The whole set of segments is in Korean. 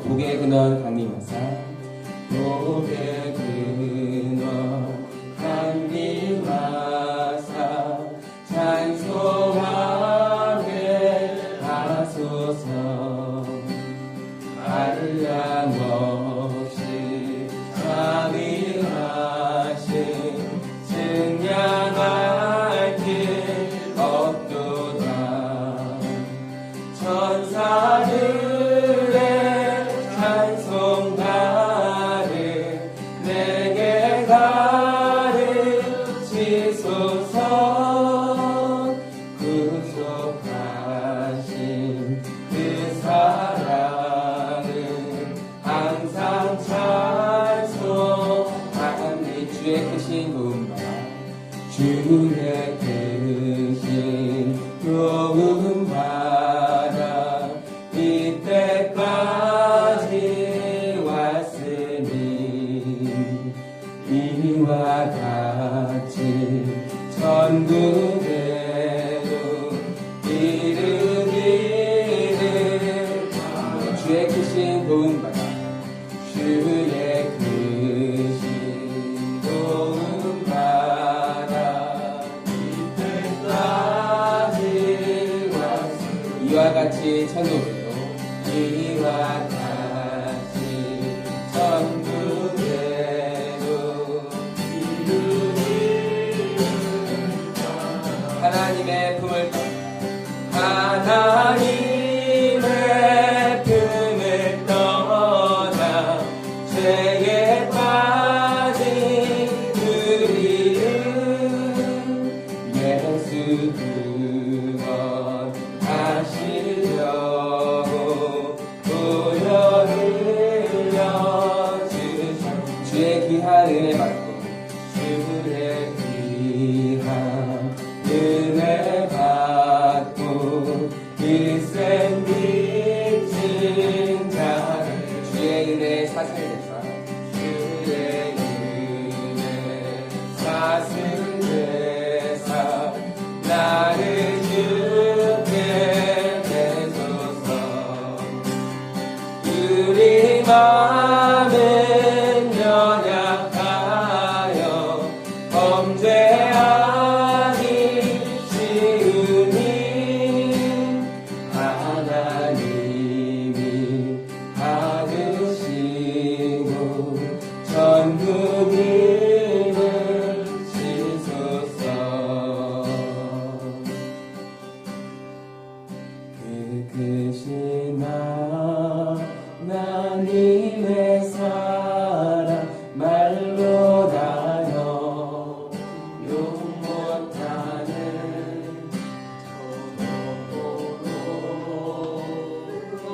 복의 근원 강림하사 복의 근원 강림하사 찬송하게 하소서. 한량 없이 자비하신 증량할 길 없도다. 천사들의 찬송가를 내게 가르치소서. 구속하신 그 사랑을 항상 찬송하니 주의 크신 도움받아 주의 크신 도움받아 이때까지 왔으니 이와 같이 천국에도 이르기를. 주의 크신 도움받아 주의 크신 도움받아 이때까지 왔으니 이와 같이 천국에도 이와 같이 천국에도 하나님의 품을 하나님의 품을 떠나 죄에 빠진 우리를 예수 구원하시려고 보혈 흘려주신 주의 귀한 은혜 받고 주의 귀한 은혜 받고 일생 빚진 자를 주의 은혜에 사슬되사 주의 은혜 사슬되사 나를 주게 되소서. 우리 마음은 연약하여 범죄하기 쉬우니 하나님이 받으시고 전국임을 지소서. 그 크신 하나님의 사랑 말로 나눠 용 못하는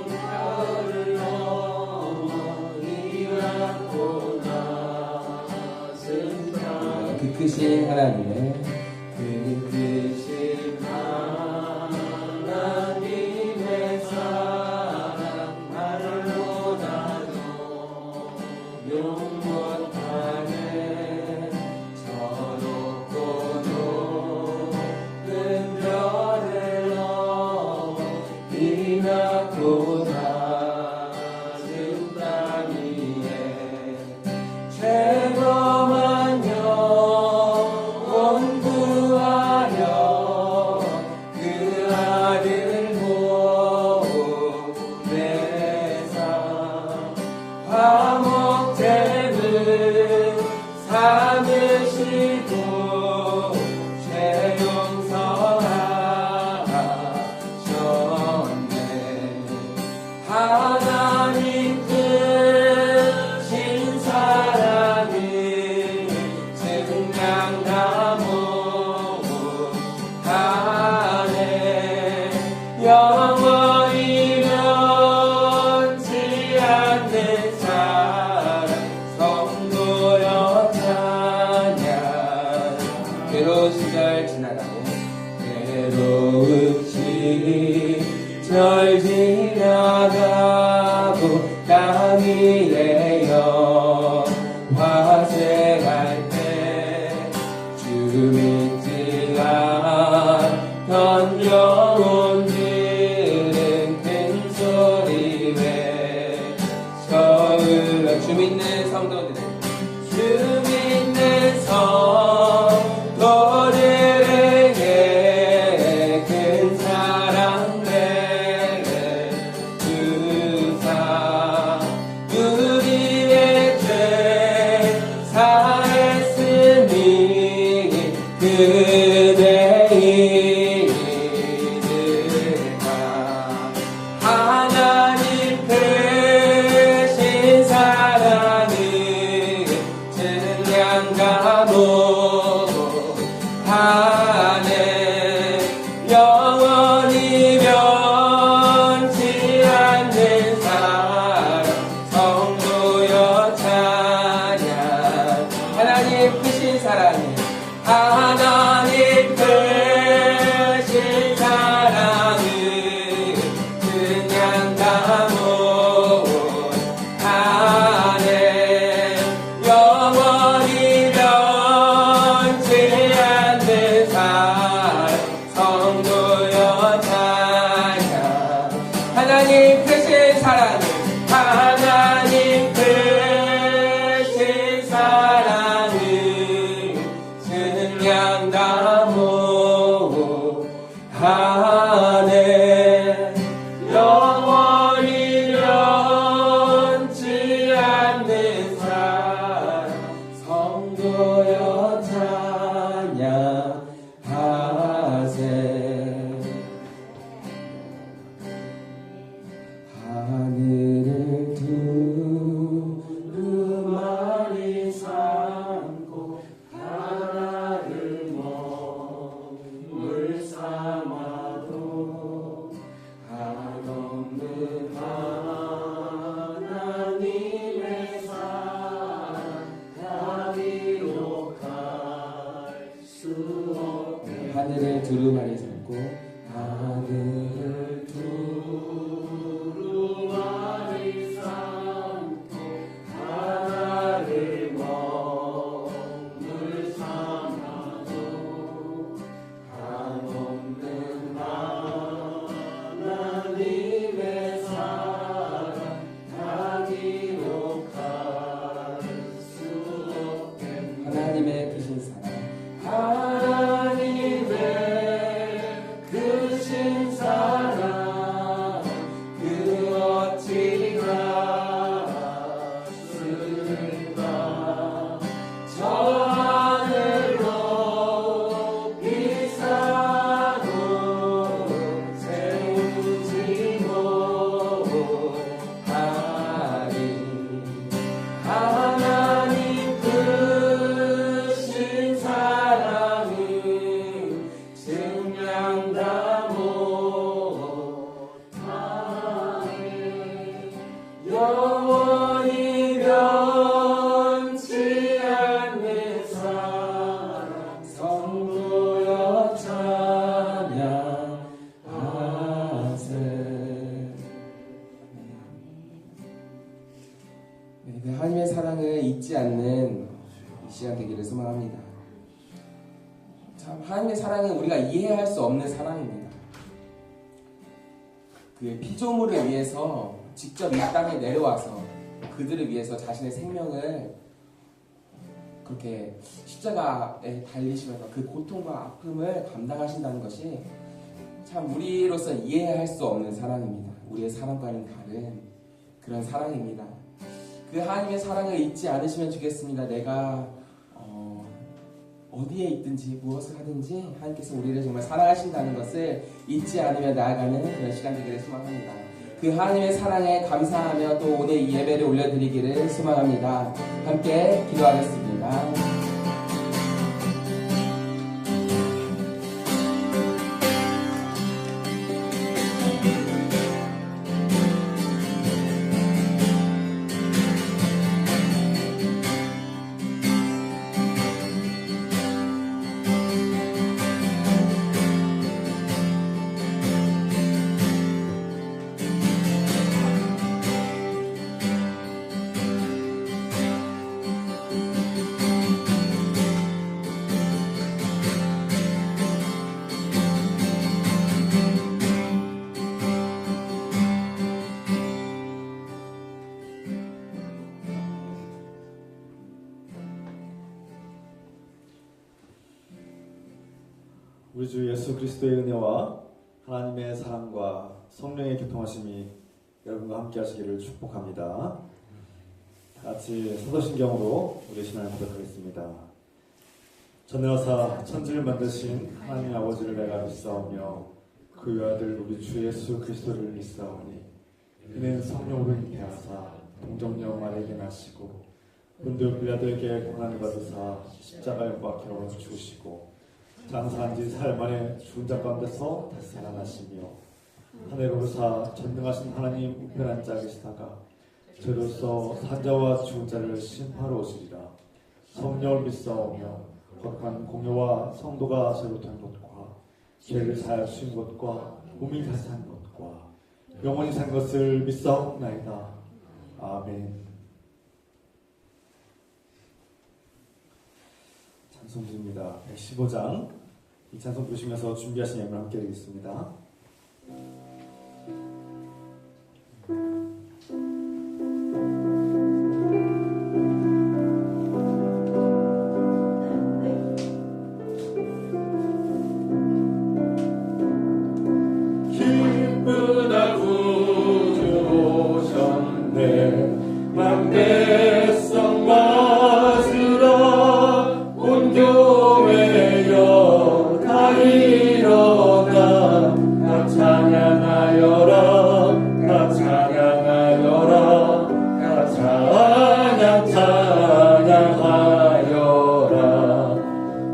별을 넘어 이왔고 나선다. 그 크신 하나님의 그 크신 하나님의 사랑 말로 나눠 용 못하는 저높고 높은 별을 넘어 이낮고 낮은 땅 위에 죄범한 영혼 구하려 그 아들 보내사 화목제물 삼으시고 죄 용서하셨네. 하나님 크신 사랑을 증량나무 하네. 영원히 변치 않는 사랑 성도여 찬양. 괴로운 시절 지나가고 괴로운 시절 지나가고 땅 위에 화생할 때 주 믿지 않던 영혼들은 큰 소리 믿는 성도들을 주 믿는 성도들에게 큰 사랑 베푸사 우리의 죄 사했으니 그대 이르다 하나님 크신 사랑을 증량하네 영원히 변치 않는 사랑 성도여 찬양 하나님 크신 사랑을 하나님 크신 사랑을 그냥 다 못하네 영원히 변치 않는 사랑 성도여 찬양 하나님 크신 사랑을 하나님 크신 사랑을 그냥 다 못하네 영원히 변치 않는 사랑 성도여 찬양하세 하늘을 두루마리 삼고 바다를 먹물 삼아도 한없는 하나님의 사랑 다 기록할 수 없네 하늘을 두루마리 삼고 하늘을 두루마리 삼고 바다를 먹물 삼아도 한없는 하나님의 사랑 다 기록할 수 없겠네 하나님의 크신 사랑 하나님의 크신 사랑 그 어찌 같습니까 저 하늘로 비싸도 세우지 못하리 하나님 크신 사랑을 증량 다 못하네 영원히 변치 않는 사랑 성도여 찬양하세 네, 하나님의 사랑을 잊지 않는 이 시간 되기를 소망합니다. 참 하나님의 사랑은 우리가 이해할 수 없는 사랑입니다. 그의 피조물을 위해서 직접 이 땅에 내려와서 그들을 위해서 자신의 생명을 그렇게 십자가에 달리시면서 그 고통과 아픔을 감당하신다는 것이 참 우리로서 이해할 수 없는 사랑입니다. 우리의 사랑과는 다른 그런 사랑입니다. 그 하나님의 사랑을 잊지 않으시면 좋겠습니다. 내가 어디에 있든지 무엇을 하든지 하나님께서 우리를 정말 사랑하신다는 것을 잊지 않으며 나아가는 그런 시간 되기를 소망합니다. 그 하나님의 사랑에 감사하며 또 오늘 이 예배를 올려드리기를 소망합니다. 함께 기도하겠습니다. 우리 주 예수 그리스도의 은혜와 하나님의 사랑과 성령의 교통하심이 여러분과 함께 하시기를 축복합니다. 다 같이 사도신경으로 우리 신앙을 고백하겠습니다. 전능하사 천지를 만드신 하나님 아버지를 내가 믿사오며 그 외아들 우리 주 예수 그리스도를 믿사오니 이는 성령으로 잉태하사 동정녀 마리아에게 나시고 본디오 빌라도에게 고난을 받으사 십자가에 못 박혀 죽으시고 장사한 지 사흘 만에 죽은 자 가운데서 다시 살아나시며 하늘에 오르사 전능하신 하나님 우편한 자 계시다가 저로서 산자와 죽은 자를 심판하러 오시리라. 성령을 믿사오며 거룩한 공효와 성도가 세로된 것과 죄를 사하여 주신 것과 몸이 다시 산 것과 영원히 산 것을 믿사옵나이다. 아멘. 찬송드립니다. 115장 이 찬송 부르시면서 준비하신 예물 함께 드리겠습니다. 기쁘다 구주 오셨네 만백성 맞으라 온 교회여 다 일어나 다 찬양하여라 다 찬양하여라 다 찬양하여라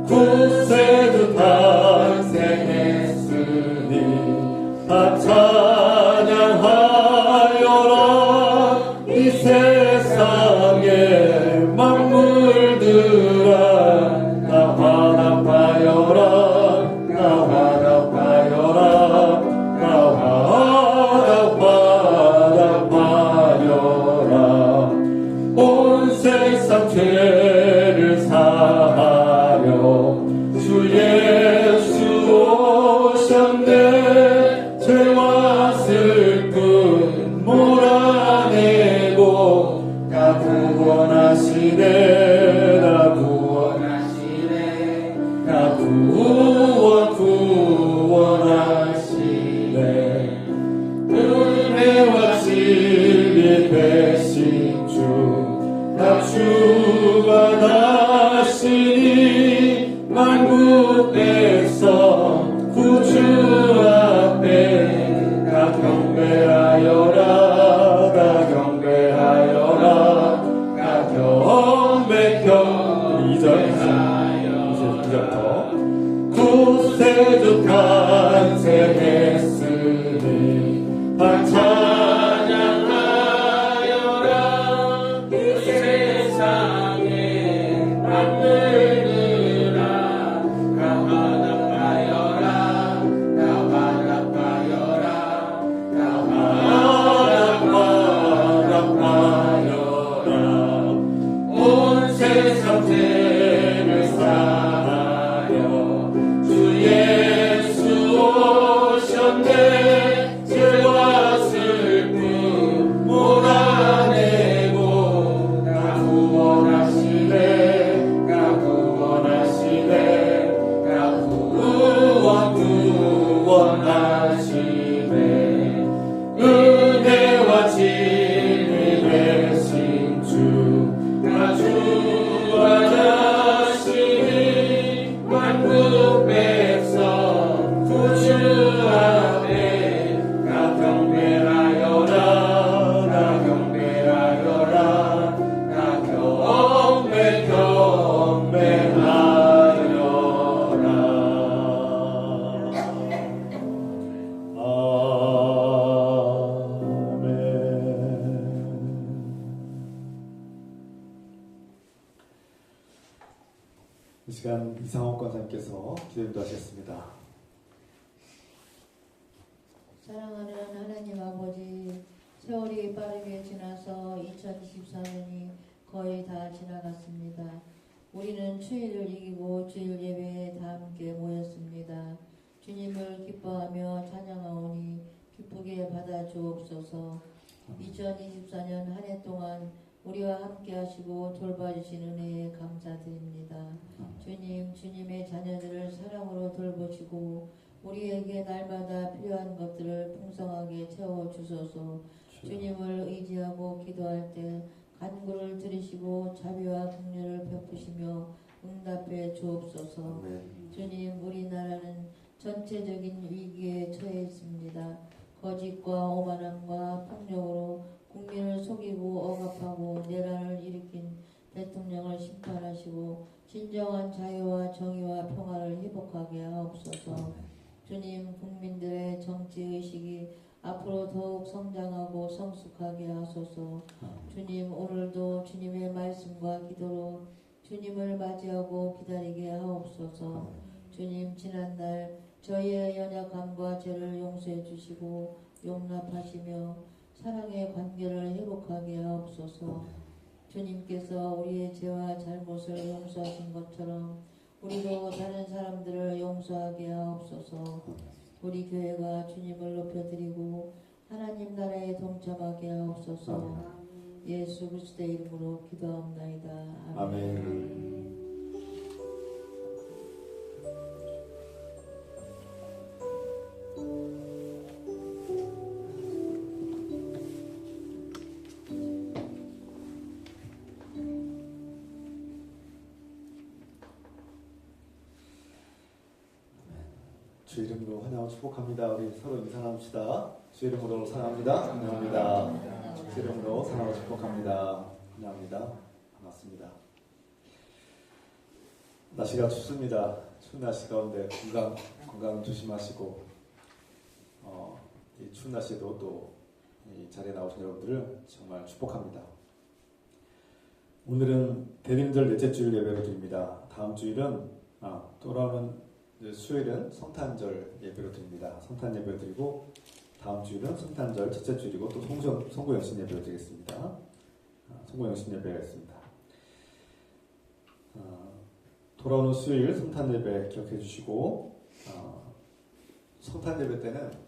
구세주 탄생했으니 다 찬양하여라 이 세상의 만물들아 다 화답하여라 다 화답하여라 다 화답하여라 온 세상 죄를 사하여 주 예수 오셨네 죄와 슬픔 몰아내고 다 구원하시네 다 구원하시네 다 구원하시네 은혜와 진리 되신 주다 주가 다시니 만국 백성 구주 앞에 다 경배하여라 다 경배하여라 다 경배하여라 구세주 탄생했으니 다 찬양하여라 이 세상에 만물들아 다 화답하여라 다 화답하여라 다 화답하여라 온 세상 죄를 사하여 주 예수 오셨네 죄와 슬픔 몰아내고 다 구원하시네 다 구원하시네 다 구원하시네 은혜와 진리 되신 주다 주가 다시니 만국 백성 구주 앞에 다 경배하여라 다 경배하여라 다 이 시간 이상원 권사님께서 기도님도 하시겠습니다. 사랑하는 하나님 아버지, 세월이 빠르게 지나서 2024년이 거의 다 지나갔습니다. 우리는 추위를 이기고 주일 예배에 다 함께 모였습니다. 주님을 기뻐하며 찬양하오니 기쁘게 받아 주옵소서. 2024년 한 해 동안 우리와 함께 하시고 돌봐주신 은혜에 감사드립니다. 주님, 주님의 자녀들을 사랑으로 돌보시고 우리에게 날마다 필요한 것들을 풍성하게 채워주소서. 주님을 의지하고 기도할 때 간구를 들으시고 자비와 긍휼을 베푸시며 응답해 주옵소서. 주님, 우리나라는 전체적인 위기에 처해 있습니다. 거짓과 오만함과 폭력으로 국민을 속이고 억압하고 내란을 일으킨 대통령을 심판하시고 진정한 자유와 정의와 평화를 회복하게 하옵소서. 주님, 국민들의 정치의식이 앞으로 더욱 성장하고 성숙하게 하소서. 주님, 오늘도 주님의 말씀과 기도로 주님을 맞이하고 기다리게 하옵소서. 주님, 지난날 저희의 연약함과 죄를 용서해 주시고 용납하시며 사랑의 관계를 회복하게 하옵소서. 주님께서 우리의 죄와 잘못을 용서하신 것처럼 우리도 다른 사람들을 용서하게 하옵소서. 우리 교회가 주님을 높여드리고 하나님 나라에 동참하게 하옵소서. 예수 그리스도의 이름으로 기도하옵나이다. 아멘. 아멘. 주 이름으로 환영하고 축복합니다. 우리 서로 인사 나눕시다. 주 이름으로 사랑합니다. 환영합니다. 주 이름으로 사랑하고 축복합니다. 환영합니다. 반갑습니다. 날씨가 춥습니다. 추운 날씨 가운데 건강 조심하시고 이 추운 날씨에도 또 이 자리에 나오신 여러분들을 정말 축복합니다. 오늘은 대림절 넷째 주일 예배를 드립니다. 다음 주일은 돌아오는 수요일은 성탄절 예배로 드립니다. 성탄 예배를 드리고 다음 주일은 성탄절 첫째 주일이고 또 송구영신 예배를 드리겠습니다. 송구영신 예배가 있습니다. 돌아오는 수요일 성탄 예배 기억해 주시고 성탄 예배 때는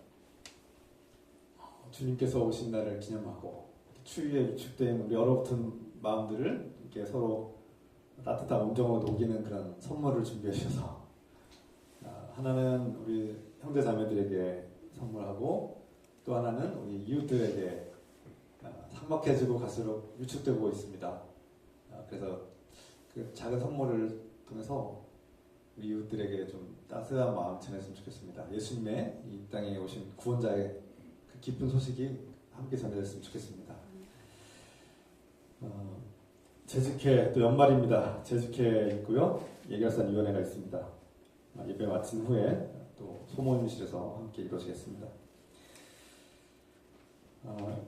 주님께서 오신 날을 기념하고 추위에 위축된 우리 얼어붙은 마음들을 이렇게 서로 따뜻한 온정으로 녹이는 그런 선물을 준비해 주셔서 하나는 우리 형제 자매들에게 선물하고 또 하나는 우리 이웃들에게 삭막해지고 갈수록 위축되고 있습니다. 그래서 그 작은 선물을 통해서 우리 이웃들에게 좀 따스한 마음 전했으면 좋겠습니다. 예수님의 이 땅에 오신 구원자의 그 기쁜 소식이 함께 전해졌으면 좋겠습니다. 재직회 또 연말입니다. 재직회 있고요. 예결산위원회가 있습니다. 예배 마친 후에 또 소모임실에서 함께 이루어지겠습니다.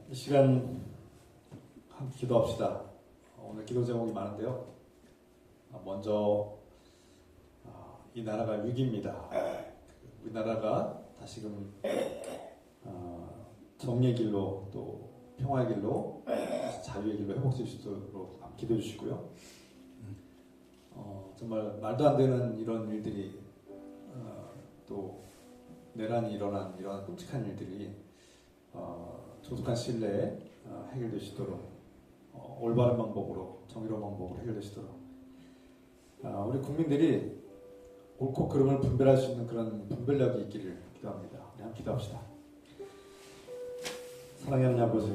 이 시간 함께 기도합시다. 오늘 기도 제목이 많은데요. 먼저 이 나라가 위기입니다. 우리나라가 다시금 정의의 길로 또 평화의 길로 자유의 길로 회복될 수 있도록 기도해 주시고요. 정말 말도 안 되는 이런 일들이 또 내란이 일어난 이러한 끔찍한 일들이 조속한 시일 내에 해결될 수 있도록 올바른 방법으로 정의로운 방법으로 해결될 수 있도록 우리 국민들이 옳고 그름을 분별할 수 있는 그런 분별력이 있기를 기도합니다. 우리 함께 기도합시다. 사랑하는 아버지,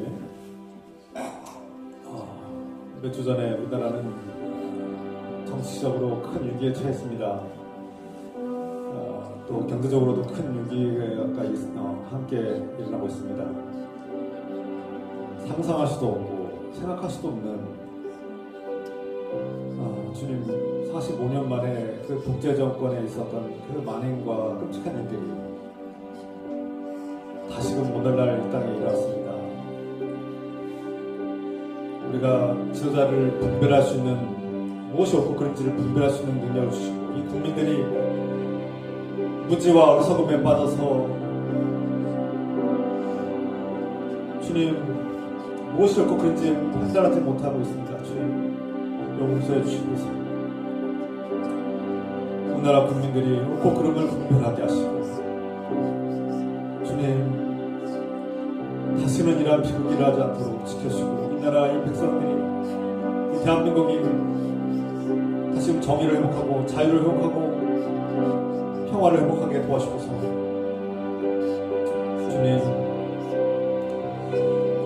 몇 주 전에 우리나라는 정치적으로 큰 위기에 처했습니다. 또 경제적으로도 큰 위기가 함께 일어나고 있습니다. 상상할 수도 없고 생각할 수도 없는 주님 45년 만에 그 독재 정권에 있었던 그 만행과 끔찍한 일들이 다시금 오늘날 이 땅에 일어났습니다. 우리가 지도자를 분별할 수 있는 무엇이 옳고 그른지를 분별할 수 있는 능력을 주시고 이 국민들이 무지와 어리석음에 빠져서 주님 무엇이 옳고 그른지 판단하지 못하고 있습니다. 주님 용서해 주시고서 우리나라 국민들이 옳고 그름을 분별하게 하시고 주님 다시금 다시는 이러한 비극이 일어나지 않도록 지켜주시고 이 나라 이 백성들이 이 대한민국이 다시금 정의를 회복하고 자유를 회복하고 평화를 회복하게 도와주셔서 주님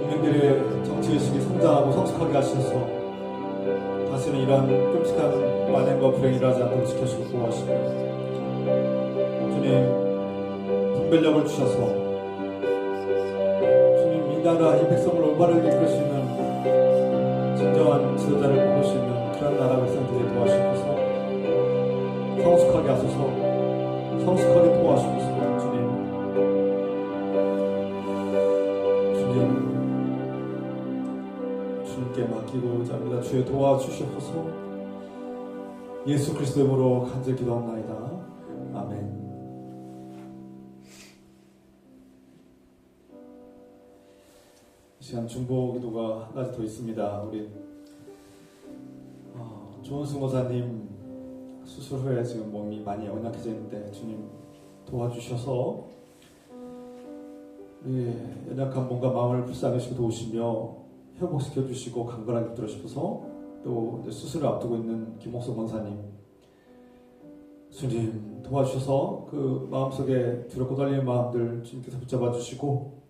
국민들의 정치의식이 성장하고 성숙하게 하셔서 다시는 이러한 끔찍한 만행과 불행이 일어나지 않도록 지켜주시고 도와주시고 주님 분별력을 주셔서 주님 이 나라 이 백성을 올바르게 이끌 수 있는 진정한 지도자를 뽑을 수 있는 그런 나라 백성들이 도와주셔서 성숙하게 하소서 성숙하게 도와주셔서 주님께 맡기고자 합니다. 주여 도와주시옵소서. 예수 그리스도의 이름으로 간절히 기도합나이다. 아멘. 이 시간 중보 기도가 한 가지 더 있습니다. 우리 조은수 모사님 수술 후에 지금 몸이 많이 연약해져 있는데 주님 도와주셔서 우리 연약한 몸과 마음을 불쌍히 하시고 도우시며 회복시켜 주시고 강건하게 들어주셔서 또 수술을 앞두고 있는 김옥석 권사님 주님 도와주셔서 그 마음속에 두렵고 떨리는 마음들 주님께서 붙잡아 주시고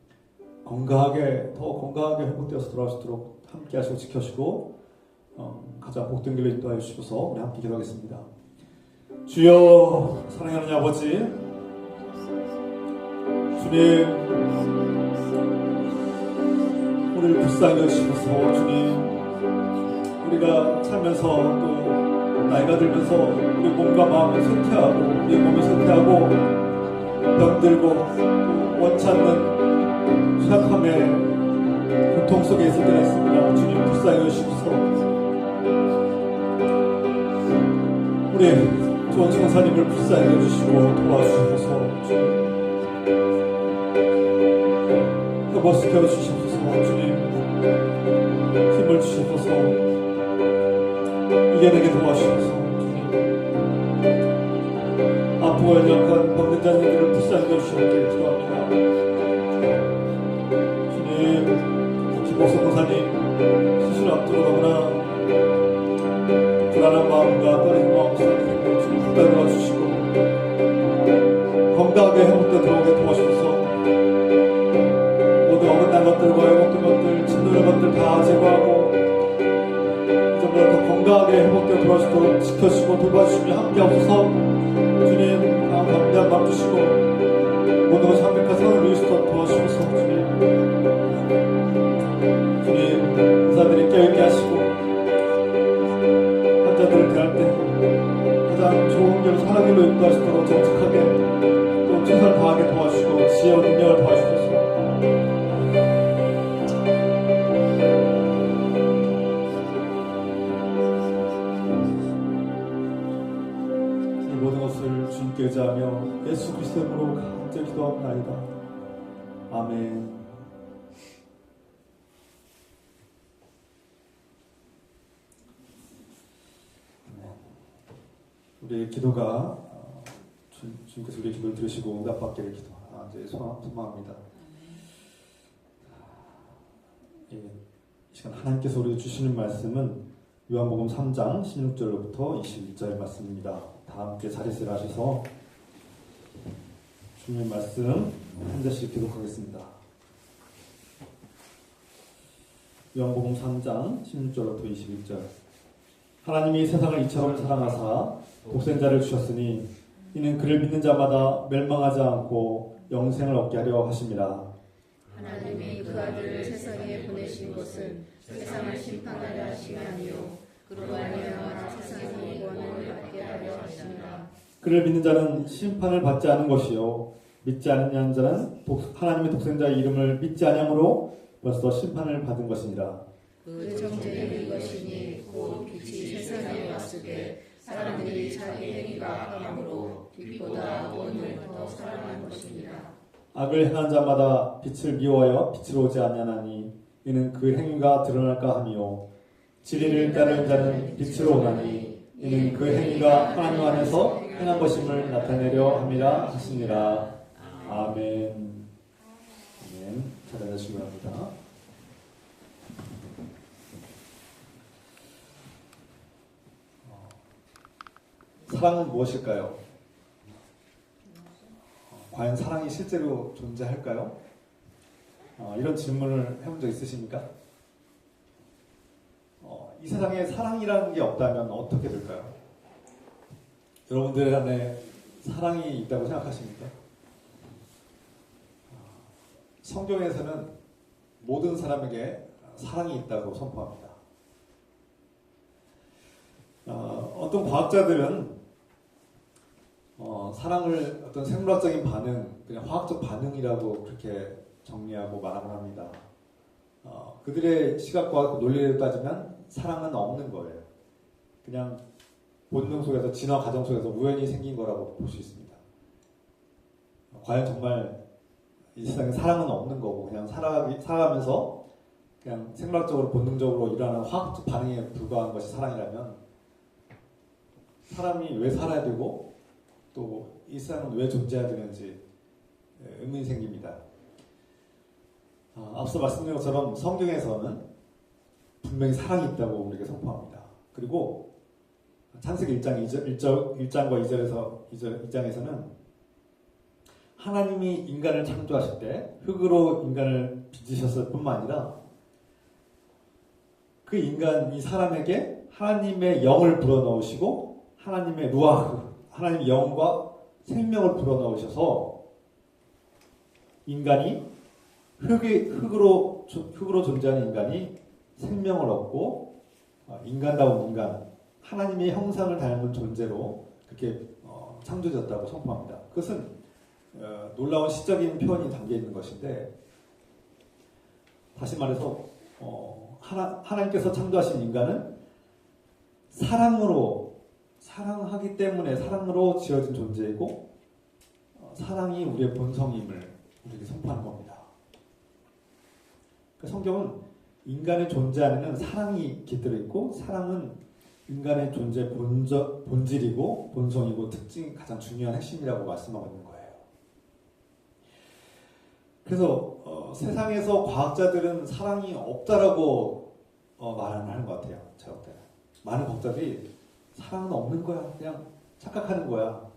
건강하게 더 건강하게 회복되어서 돌아오시도록 함께 하시고 지켜주시고 가장 복된 길로 인도하여 주시고서 우리 함께 기도하겠습니다. 주여 사랑하는 아버지 주님 우리를 불쌍히 여기시고서 주님 우리가 살면서 또 나이가 들면서 우리 몸과 마음을 쇠퇴하고 우리 몸이 쇠퇴하고 병들고 또 원치 않는 취약함에 고통 속에 있을 때가 있습니다. 주님 불쌍히 여기시고서 우리 조은수 권사님을 불쌍히 여기시고 도와주셔서 주님 회복시켜 주시옵소서. 주님 힘을 주시옵소서. 이겨내게 도와주셔서 주님 아프고 연약한 병든 자들을 불쌍히 여주시옵기를 기도합니다. 주님 김옥석 권사님 수술 앞두고 너무나 불안한 마음과 떨리는 마음 속에 주님 붙들어 주시고 건강하게 회복되도록 오게 도와주셔서 모든 어긋난 것들과 왜곡된 것들 짓누른 것들 다 제거하고 이제보다 더 건강하게 회복되어 도와주도록 지켜주시고 돌봐주시며 함께 하소서. 주님 강한 담대한 마음 주시고 모든 것이 완벽한 선을 이룰 수 있도록 도와주셔서 주님 의사들이 깨어있게 하시고 환자들을 대할 때 가장 좋은 길로 선한 길로 인도하시도록 정직하게 또 최선을 다하게 도와주시고 지혜와 능력을 도와주셔서 이 모든 것을 주님께 의지하며 예수 그리스도의 이름으로 간절히 기도합나이다. 아멘. 우리의 기도가 주님께서 우리의 기도를 들으시고 응답받기를 이제 소망합니다. 이 시간 하나님께서 우리에게 주시는 말씀은 요한복음 3장 16절로부터 21절 말씀입니다. 다 함께 자리세를 하셔서 주님의 말씀 한 절씩 기록하겠습니다. 요한복음 3장 16절로부터 21절. 하나님이 세상을 이처럼 사랑하사 독생자를 주셨으니 이는 그를 믿는 자마다 멸망하지 않고 영생을 얻게 하려 하심이라. 하나님이 그 아들을 세상에 보내신 것은 세상을 심판하려 하심이 아니요 그로 말미암아 세상의 구원을 받게 하려 하심이라. 그를 믿는 자는 심판을 받지 않은 것이요 믿지 않는 자는 하나님의 독생자의 이름을 믿지 아니함으로 벌써 심판을 받은 것이니라. 그 정죄는 이것이니 곧 빛이 세상에 왔을 때 사람들이 자기 행위가 악함으로 빛보다 오늘 더 사랑한 것이니라. 악을 행한 자마다 빛을 미워하여 빛으로 오지 아니하나니 이는 그 행위가 드러날까 함이요 진리를 따르는 자는 빛으로 오나니 이는 그 행위가 하나님 안에서 행한 것임을 나타내려 함이라 하시니라. 아멘. 아멘. 잘해주시기 바랍니다. 사랑은 무엇일까요? 과연 사랑이 실제로 존재할까요? 이런 질문을 해본 적 있으십니까? 이 세상에 사랑이라는 게 없다면 어떻게 될까요? 여러분들 안에 사랑이 있다고 생각하십니까? 성경에서는 모든 사람에게 사랑이 있다고 선포합니다. 어떤 과학자들은 사랑을 어떤 생물학적인 반응, 그냥 화학적 반응이라고 그렇게 정리하고 말하곤 합니다. 그들의 시각과 논리를 따지면 사랑은 없는 거예요. 그냥 본능 속에서, 진화 과정 속에서 우연히 생긴 거라고 볼 수 있습니다. 과연 정말 이 세상에 사랑은 없는 거고, 그냥 살아가면서 그냥 생물학적으로 본능적으로 일어나는 화학적 반응에 불과한 것이 사랑이라면, 사람이 왜 살아야 되고 또 이 세상은 왜 존재해야 되는지 의문이 생깁니다. 앞서 말씀드린 것처럼 성경에서는 분명히 사랑이 있다고 우리에게 선포합니다. 그리고 창세기 1장과 2장에서는 하나님이 인간을 창조하실 때 흙으로 인간을 빚으셨을 뿐만 아니라 그 인간, 이 사람에게 하나님의 영을 불어넣으시고 하나님의 루아흐, 하나님의 영과 생명을 불어넣으셔서 인간이 흙으로 존재하는 인간이 생명을 얻고 인간다운 인간, 하나님의 형상을 닮은 존재로 그렇게 창조되었다고 선포합니다. 그것은 놀라운 시적인 표현이 담겨 있는 것인데, 다시 말해서 하나님께서 창조하신 인간은 사랑하기 때문에 사랑으로 지어진 존재이고, 사랑이 우리의 본성임을 우리에게 선포하는 겁니다. 그러니까 성경은 인간의 존재 안에는 사랑이 깃들어 있고, 사랑은 인간의 존재 본질이고 본성이고 특징이 가장 중요한 핵심이라고 말씀하고 있는 거예요. 그래서 세상에서 과학자들은 사랑이 없다라고 말하는 것 같아요. 제가 볼 때는 많은 과학자들이 사랑은 없는 거야, 그냥 착각하는 거야,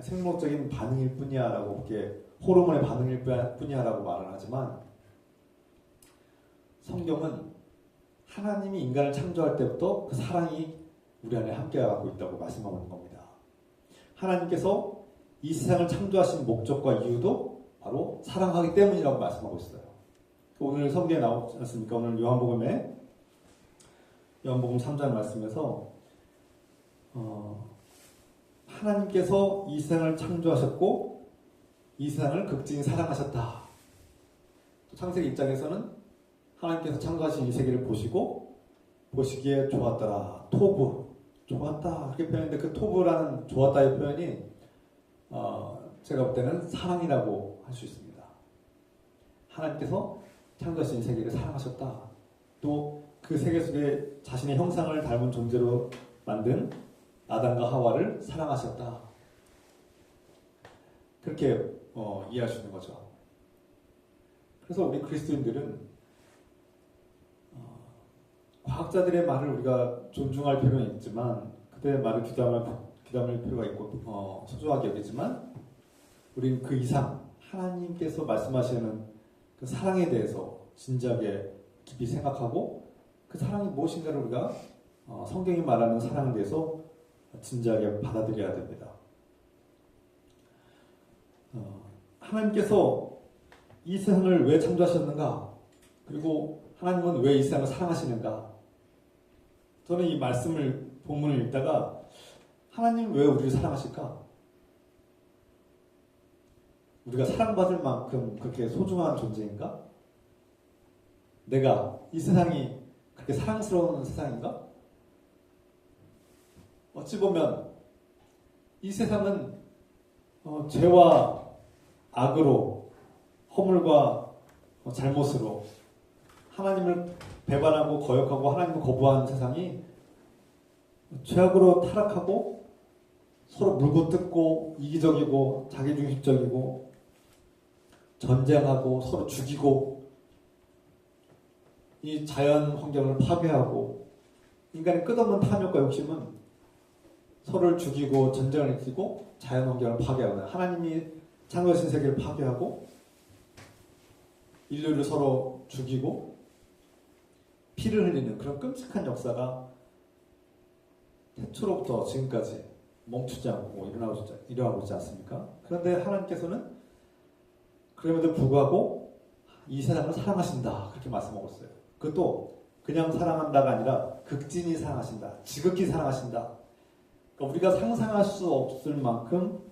생물학적인 반응일 뿐이야 라고, 이렇게 호르몬의 반응일 뿐이야 라고 말을 하지만, 성경은 하나님이 인간을 창조할 때부터 그 사랑이 우리 안에 함께하고 있다고 말씀하고 있는 겁니다. 하나님께서 이 세상을 창조하신 목적과 이유도 바로 사랑하기 때문이라고 말씀하고 있어요. 오늘 성경에 나오지 않습니까? 오늘 요한복음 3장 말씀에서 하나님께서 이 세상을 창조하셨고 이 세상을 극진히 사랑하셨다. 창세기 1장에서는 하나님께서 창조하신 이 세계를 보시기에 좋았더라. 토부, 좋았다, 그렇게 표현했는데, 그 토부라는 좋았다의 표현이 제가 볼 때는 사랑이라고 할 수 있습니다. 하나님께서 창조하신 이 세계를 사랑하셨다. 또 그 세계 속에 자신의 형상을 닮은 존재로 만든 아담과 하와를 사랑하셨다. 그렇게 이해할 수 있는 거죠. 그래서 우리 그리스도인들은 과학자들의 말을 우리가 존중할 필요는 있지만, 그들의 말을 귀담을 필요가 있고 소중하게 여기지만, 우리는 그 이상 하나님께서 말씀하시는 그 사랑에 대해서 진지하게 깊이 생각하고, 그 사랑이 무엇인가를 우리가 성경이 말하는 사랑에 대해서 진지하게 받아들여야 됩니다. 하나님께서 이 세상을 왜 창조하셨는가? 그리고 하나님은 왜 이 세상을 사랑하시는가? 저는 이 본문을 읽다가, 하나님 왜 우리를 사랑하실까? 우리가 사랑받을 만큼 그렇게 소중한 존재인가? 내가 이 세상이 그렇게 사랑스러운 세상인가? 어찌 보면 이 세상은 죄와 악으로, 허물과 잘못으로 하나님을 배반하고 거역하고 하나님을 거부하는 세상이, 죄악으로 타락하고 서로 물고 뜯고 이기적이고 자기중심적이고 전쟁하고 서로 죽이고 이 자연 환경을 파괴하고 인간의 끝없는 탐욕과 욕심은 서로를 죽이고 전쟁을 일으키고 자연 환경을 파괴하고 하나님이 창조하신 세계를 파괴하고 인류를 서로 죽이고 피를 흘리는 그런 끔찍한 역사가 태초로부터 지금까지 멈추지 않고 일어나고 있지 않습니까? 그런데 하나님께서는 그럼에도 불구하고 이 세상을 사랑하신다 그렇게 말씀하고 있어요. 그것도 그냥 사랑한다가 아니라 극진히 사랑하신다. 지극히 사랑하신다. 그러니까 우리가 상상할 수 없을 만큼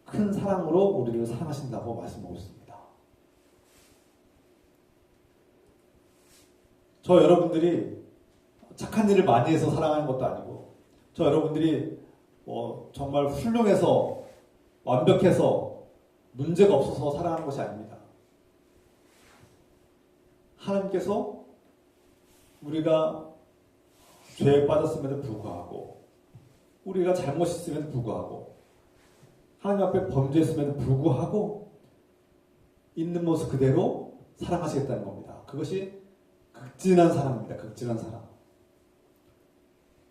큰 사랑으로 우리를 사랑하신다고 말씀하고 있습니다. 저 여러분들이 착한 일을 많이 해서 사랑하는 것도 아니고 저 여러분들이 정말 훌륭해서 완벽해서 문제가 없어서 사랑하는 것이 아닙니다. 하나님께서 우리가 죄에 빠졌음에도 불구하고 우리가 잘못했음에도 불구하고 하나님 앞에 범죄했음에도 불구하고 있는 모습 그대로 사랑하시겠다는 겁니다. 그것이 극진한 사랑입니다. 극진한 사랑.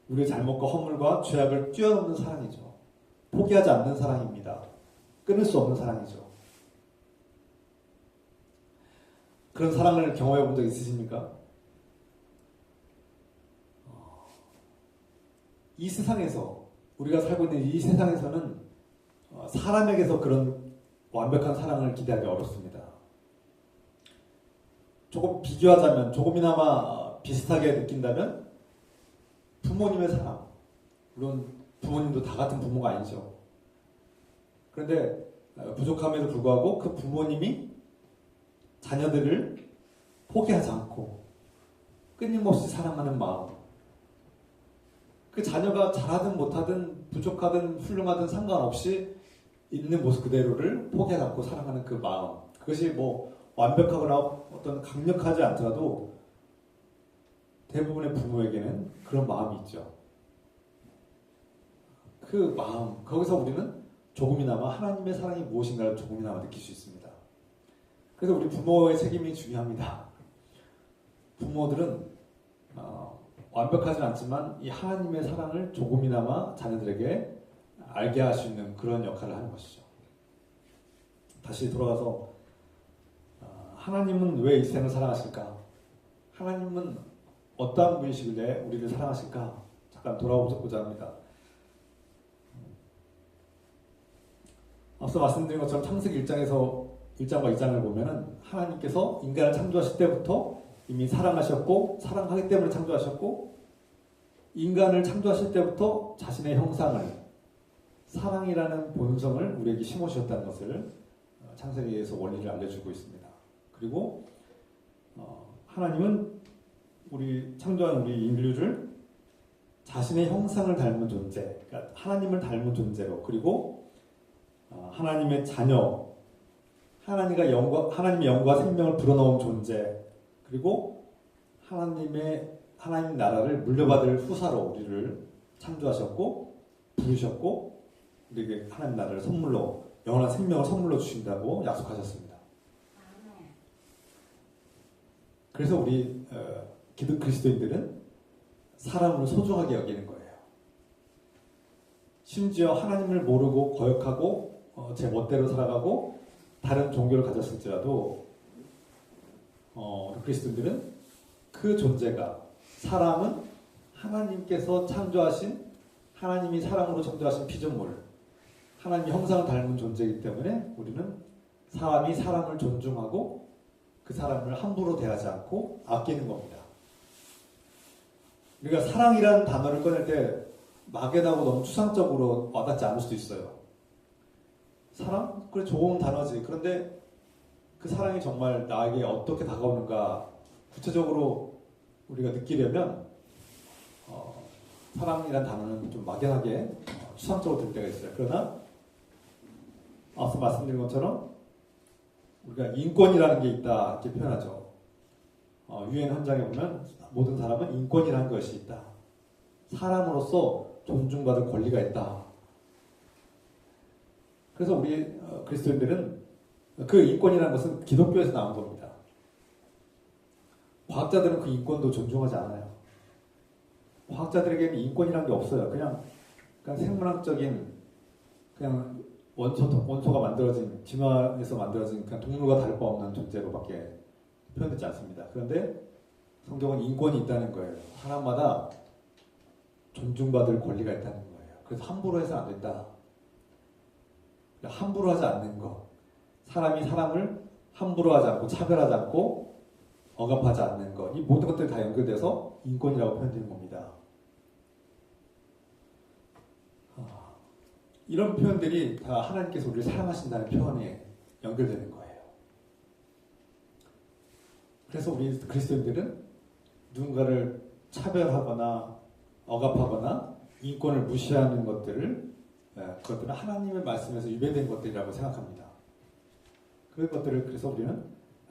우리의 잘못과 허물과 죄악을 뛰어넘는 사랑이죠. 포기하지 않는 사랑입니다. 끊을 수 없는 사랑이죠. 그런 사랑을 경험해 본 적 있으십니까? 이 세상에서 우리가 살고 있는 이 세상에서는 사람에게서 그런 완벽한 사랑을 기대하기 어렵습니다. 조금 비교하자면 조금이나마 비슷하게 느낀다면 부모님의 사랑. 물론 부모님도 다 같은 부모가 아니죠. 그런데 부족함에도 불구하고 그 부모님이 자녀들을 포기하지 않고 끊임없이 사랑하는 마음. 그 자녀가 잘하든 못하든 부족하든 훌륭하든 상관없이 있는 모습 그대로를 포기하지 않고 사랑하는 그 마음. 그것이 뭐 완벽하거나 어떤 강력하지 않더라도 대부분의 부모에게는 그런 마음이 있죠. 그 마음, 거기서 우리는 조금이나마 하나님의 사랑이 무엇인가를 조금이나마 느낄 수 있습니다. 그래서 우리 부모의 책임이 중요합니다. 부모들은 완벽하지 않지만 이 하나님의 사랑을 조금이나마 자녀들에게 알게 할 수 있는 그런 역할을 하는 것이죠. 다시 돌아가서 하나님은 왜 이 세상을 사랑하실까? 하나님은 어떠한 분이시길래 우리를 사랑하실까? 잠깐 돌아보자 합니다. 앞서 말씀드린 것처럼 창세기 1장과 2장을 보면은 하나님께서 인간을 창조하실 때부터 이미 사랑하셨고 사랑하기 때문에 창조하셨고 인간을 창조하실 때부터 자신의 형상을 사랑이라는 본성을 우리에게 심어주셨다는 것을 창세기에서 원리를 알려주고 있습니다. 그리고 하나님은 우리 창조한 우리 인류를 자신의 형상을 닮은 존재, 그러니까 하나님을 닮은 존재로, 그리고 하나님의 자녀, 하나님의 영과 생명을 불어넣은 존재, 그리고 하나님 나라를 물려받을 후사로 우리를 창조하셨고 부르셨고 우리에게 하나님 나라를 선물로 영원한 생명을 선물로 주신다고 약속하셨습니다. 그래서 우리 기독 그리스도인들은 사람을 소중하게 여기는 거예요. 심지어 하나님을 모르고 거역하고 제 멋대로 살아가고 다른 종교를 가졌을지라도 그리스도인들은 그 존재가 사람은 하나님께서 창조하신 하나님이 사랑으로 창조하신 피조물 하나님 형상을 닮은 존재이기 때문에 우리는 사람이 사람을 존중하고 그 사람을 함부로 대하지 않고 아끼는 겁니다. 우리가 사랑이라는 단어를 꺼낼 때 막연하고 너무 추상적으로 와닿지 않을 수도 있어요. 사랑? 그래 좋은 단어지. 그런데 그 사랑이 정말 나에게 어떻게 다가오는가 구체적으로 우리가 느끼려면 사랑이라는 단어는 좀 막연하게 추상적으로 들 때가 있어요. 그러나 앞서 말씀드린 것처럼 우리가 인권이라는 게 있다 이렇게 표현하죠. 유엔 헌장에 보면 모든 사람은 인권이라는 것이 있다. 사람으로서 존중받을 권리가 있다. 그래서 우리 그리스도인들은 그 인권이라는 것은 기독교에서 나온 겁니다. 과학자들은 그 인권도 존중하지 않아요. 과학자들에게는 인권이라는 게 없어요. 그냥 생물학적인 그냥 원소가 만들어진 진화에서 만들어진 그냥 동물과 다를 바 없는 존재로밖에 표현되지 않습니다. 그런데 성경은 인권이 있다는 거예요. 사람마다 존중받을 권리가 있다는 거예요. 그래서 함부로 해서는 안 된다. 함부로 하지 않는 것. 사람이 사람을 함부로 하지 않고 차별하지 않고 억압하지 않는 것. 이 모든 것들이 다 연결돼서 인권이라고 표현되는 겁니다. 이런 표현들이 다 하나님께서 우리를 사랑하신다는 표현에 연결되는 거예요. 그래서 우리 그리스도인들은 누군가를 차별하거나 억압하거나 인권을 무시하는 그것들은 하나님의 말씀에서 유배된 것들이라고 생각합니다. 그래서 우리는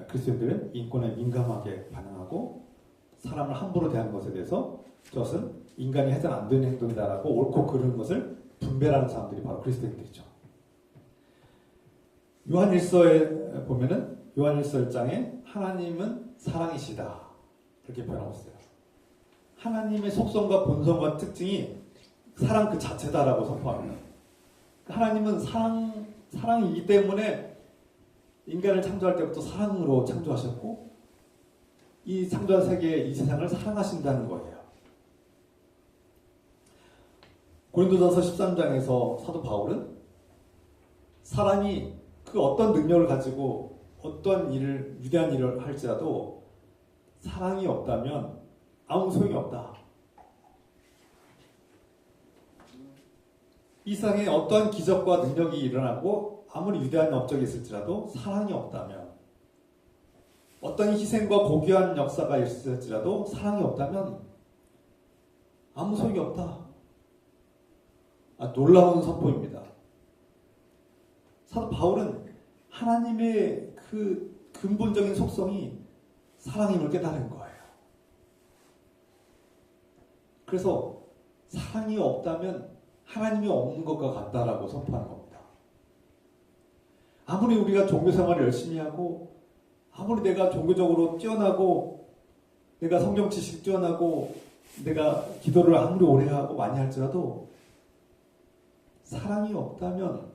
그리스도인들은 인권에 민감하게 반응하고 사람을 함부로 대하는 것에 대해서 저것은 인간이 해서는 안 되는 행동이다라고 옳고 그르는 것을 분별하는 사람들이 바로 그리스도인들이죠. 요한일서에 보면은 요한일서 1장에 하나님은 사랑이시다 이렇게 표현하고 있어요. 하나님의 속성과 본성과 특징이 사랑 그 자체다라고 선포합니다. 하나님은 사랑이기 때문에 인간을 창조할 때부터 사랑으로 창조하셨고 이 창조한 세계, 이 세상을 사랑하신다는 거예요. 고린도전서 13장에서 사도 바울은 사람이 그 어떤 능력을 가지고 어떤 위대한 일을 할지라도 사랑이 없다면 아무 소용이 없다. 이 세상에 어떠한 기적과 능력이 일어나고 아무리 위대한 업적이 있을지라도 사랑이 없다면 어떤 희생과 고귀한 역사가 있을지라도 사랑이 없다면 아무 소용이 없다. 놀라운 선포입니다. 사도 바울은 하나님의 그 근본적인 속성이 사랑임을 깨달은 거예요. 그래서 사랑이 없다면 하나님이 없는 것과 같다라고 선포하는 겁니다. 아무리 우리가 종교 생활을 열심히 하고 아무리 내가 종교적으로 뛰어나고 내가 성경 지식 뛰어나고 내가 기도를 아무리 오래 하고 많이 할지라도 사랑이 없다면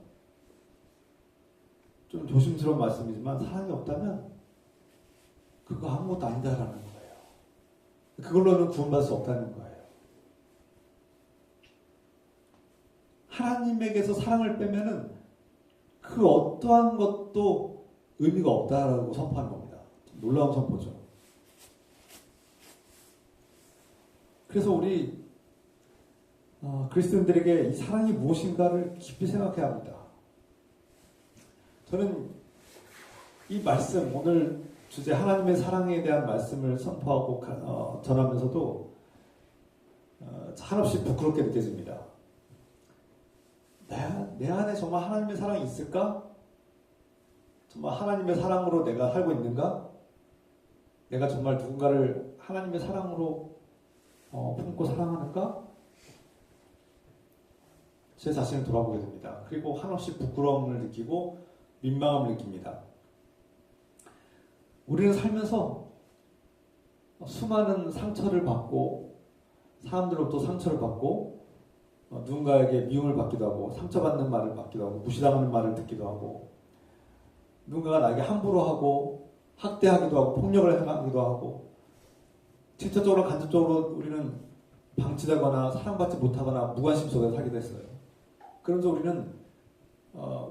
좀 조심스러운 말씀이지만 사랑이 없다면 그거 아무것도 아니다라는 거예요. 그걸로는 구원받을 수 없다는 거예요. 하나님에게서 사랑을 빼면은 그 어떠한 것도 의미가 없다라고 선포하는 겁니다. 놀라운 선포죠. 그래서 우리 그리스도인들에게 이 사랑이 무엇인가를 깊이 생각해야 합니다. 저는 이 말씀, 오늘 주제 하나님의 사랑에 대한 말씀을 선포하고 전하면서도 한없이 부끄럽게 느껴집니다. 내 안에 정말 하나님의 사랑이 있을까? 정말 하나님의 사랑으로 내가 살고 있는가? 내가 정말 누군가를 하나님의 사랑으로 품고 사랑하는가? 제 자신을 돌아보게 됩니다. 그리고 한없이 부끄러움을 느끼고 민망함을 느낍니다. 우리는 살면서 수많은 상처를 받고 사람들로부터 상처를 받고 누군가에게 미움을 받기도 하고 상처받는 말을 받기도 하고 무시당하는 말을 듣기도 하고 누군가가 나에게 함부로 하고 학대하기도 하고 폭력을 행하기도 하고 직접적으로 간접적으로 우리는 방치되거나 사랑받지 못하거나 무관심 속에 살기도 했어요. 그러면서 우리는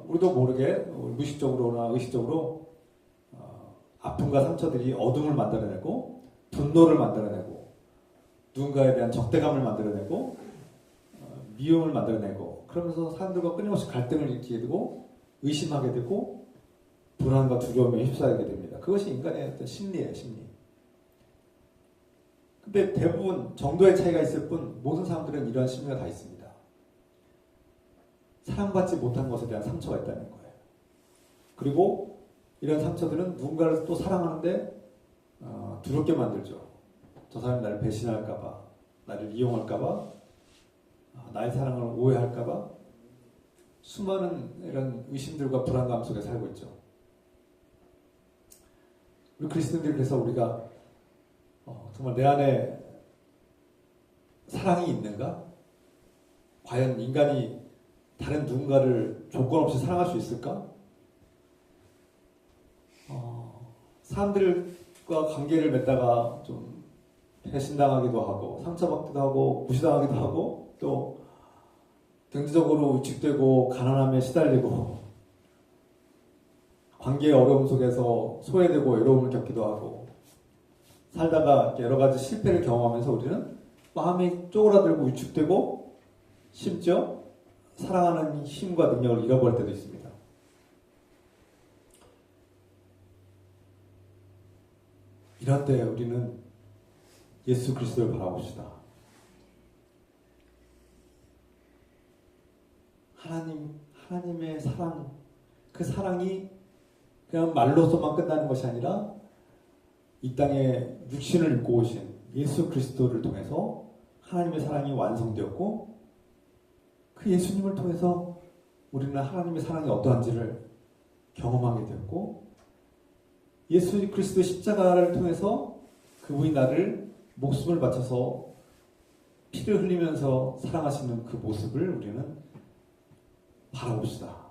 우리도 모르게 무의식적으로나 의식적으로 아픔과 상처들이 어둠을 만들어내고 분노를 만들어내고 누군가에 대한 적대감을 만들어내고 미움을 만들어내고 그러면서 사람들과 끊임없이 갈등을 일으키게 되고 의심하게 되고 불안과 두려움에 휩싸이게 됩니다. 그것이 인간의 어떤 심리예요, 심리. 근데 대부분 정도의 차이가 있을 뿐 모든 사람들은 이러한 심리가 다 있습니다. 사랑받지 못한 것에 대한 상처가 있다는 거예요. 그리고 이런 상처들은 누군가를 또 사랑하는데 두렵게 만들죠. 저 사람이 나를 배신할까봐, 나를 이용할까봐, 나의 사랑을 오해할까봐 수많은 이런 의심들과 불안감 속에 살고 있죠. 우리 그리스도인들이 그래서 우리가 정말 내 안에 사랑이 있는가? 과연 인간이 다른 누군가를 조건 없이 사랑할 수 있을까? 사람들과 관계를 맺다가 좀 배신당하기도 하고 상처받기도 하고 무시당하기도 하고 또 경제적으로 위축되고 가난함에 시달리고 관계의 어려움 속에서 소외되고 외로움을 겪기도 하고 살다가 여러 가지 실패를 경험하면서 우리는 마음이 쪼그라들고 위축되고 심지어 사랑하는 힘과 능력을 잃어버릴 때도 있습니다. 이럴 때 우리는 예수 그리스도를 바라봅시다. 하나님의 사랑, 그 사랑이 그냥 말로서만 끝나는 것이 아니라 이 땅에 육신을 입고 오신 예수 그리스도를 통해서 하나님의 사랑이 완성되었고 그 예수님을 통해서 우리는 하나님의 사랑이 어떠한지를 경험하게 되었고 예수 그리스도의 십자가를 통해서 그분이 나를 목숨을 바쳐서 피를 흘리면서 사랑하시는 그 모습을 우리는 바라봅시다.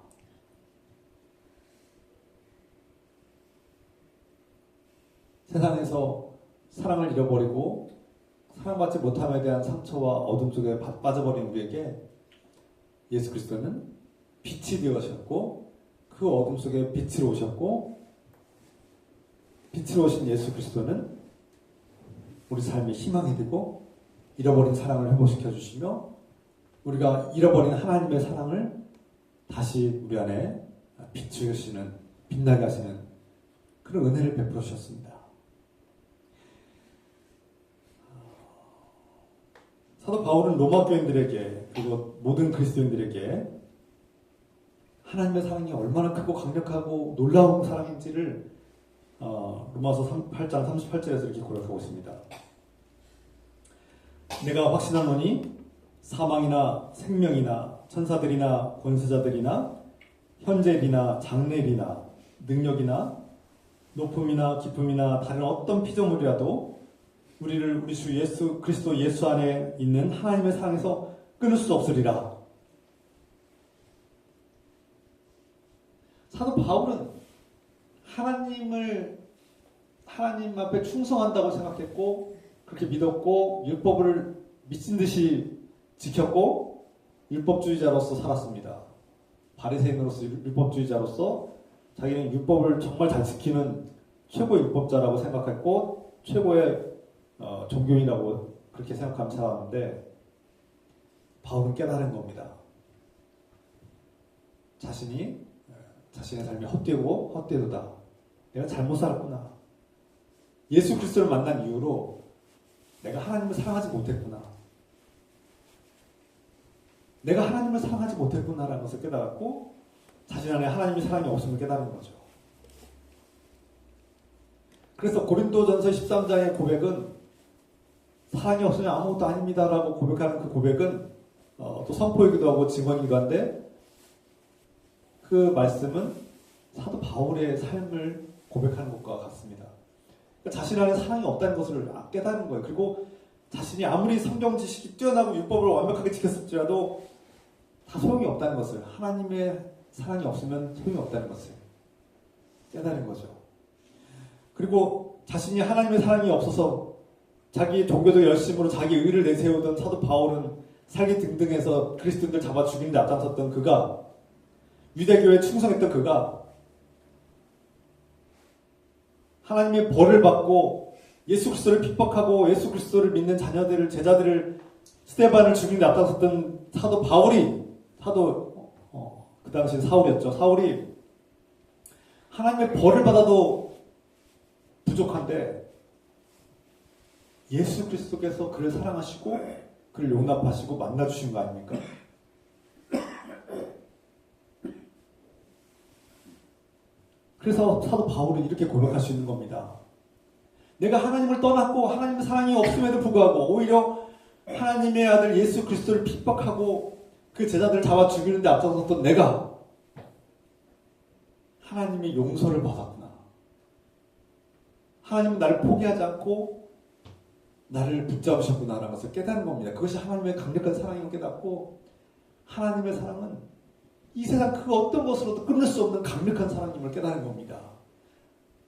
세상에서 사랑을 잃어버리고 사랑받지 못함에 대한 상처와 어둠 속에 빠져버린 우리에게 예수 그리스도는 빛이 되어셨고 그 어둠 속에 빛으로 오셨고 빛으로 오신 예수 그리스도는 우리 삶의 희망이 되고 잃어버린 사랑을 회복시켜 주시며 우리가 잃어버린 하나님의 사랑을 다시 우리 안에 비추시는 빛나게 하시는 그런 은혜를 베풀어 주셨습니다. 사도 바울은 로마 교인들에게 그리고 모든 그리스도인들에게 하나님의 사랑이 얼마나 크고 강력하고 놀라운 사랑인지를 로마서 8장 38절에서 이렇게 고백하고 있습니다. 내가 확신하노니 사망이나 생명이나 천사들이나 권세자들이나 현재일이나 장래일이나 능력이나 높음이나 깊음이나 다른 어떤 피조물이라도 우리를 우리 주 예수 그리스도 예수 안에 있는 하나님의 사랑에서 끊을 수 없으리라. 사도 바울은 하나님 앞에 충성한다고 생각했고 그렇게 믿었고 율법을 미친 듯이 지켰고 율법주의자로서 살았습니다. 바리새인으로서 율법주의자로서 자기는 율법을 정말 잘 지키는 최고의 율법자라고 생각했고 최고의 종교인이라고 그렇게 생각하며 살았는데 바울은 깨달은 겁니다. 자신의 삶이 헛되고 헛되도다. 내가 잘못 살았구나. 예수 그리스도를 만난 이후로 내가 하나님을 사랑하지 못했구나. 내가 하나님을 사랑하지 못했구나라는 것을 깨달았고 자신 안에 하나님의 사랑이 없음을 깨달은 거죠. 그래서 고린도전서 13장의 고백은 사랑이 없으면 아무것도 아닙니다라고 고백하는 그 고백은 또 선포이기도 하고 증언이기도 한데 그 말씀은 사도 바울의 삶을 고백하는 것과 같습니다. 그러니까 자신 안에 사랑이 없다는 것을 깨달은 거예요. 그리고 자신이 아무리 성경 지식이 뛰어나고 율법을 완벽하게 지켰을지라도 다 소용이 없다는 것을, 하나님의 사랑이 없으면 소용이 없다는 것을 깨달은 거죠. 그리고 자신이 하나님의 사랑이 없어서 자기 종교적 열심으로 자기 의를 내세우던 사도 바울은 살기 등등해서 그리스도인들 잡아 죽이는 데 앞장섰던 그가, 유대교에 충성했던 그가 하나님의 벌을 받고 예수 그리스도를 핍박하고 예수 그리스도를 믿는 자녀들을, 제자들을, 스데반을 죽이는 데 앞장섰던 사도 바울이, 그 당시 사울이었죠. 사울이 하나님의 벌을 받아도 부족한데 예수 그리스도께서 그를 사랑하시고 그를 용납하시고 만나주신 거 아닙니까? 그래서 사도 바울은 이렇게 고백할 수 있는 겁니다. 내가 하나님을 떠났고 하나님의 사랑이 없음에도 불구하고 오히려 하나님의 아들 예수 그리스도를 핍박하고 그 제자들을 잡아 죽이는 데 앞장섰던 내가 하나님의 용서를 받았구나. 하나님은 나를 포기하지 않고 나를 붙잡으셨구나라는 것을 깨닫는 겁니다. 그것이 하나님의 강력한 사랑임을 깨닫고 하나님의 사랑은 이 세상 그 어떤 것으로도 끊을 수 없는 강력한 사랑임을 깨닫는 겁니다.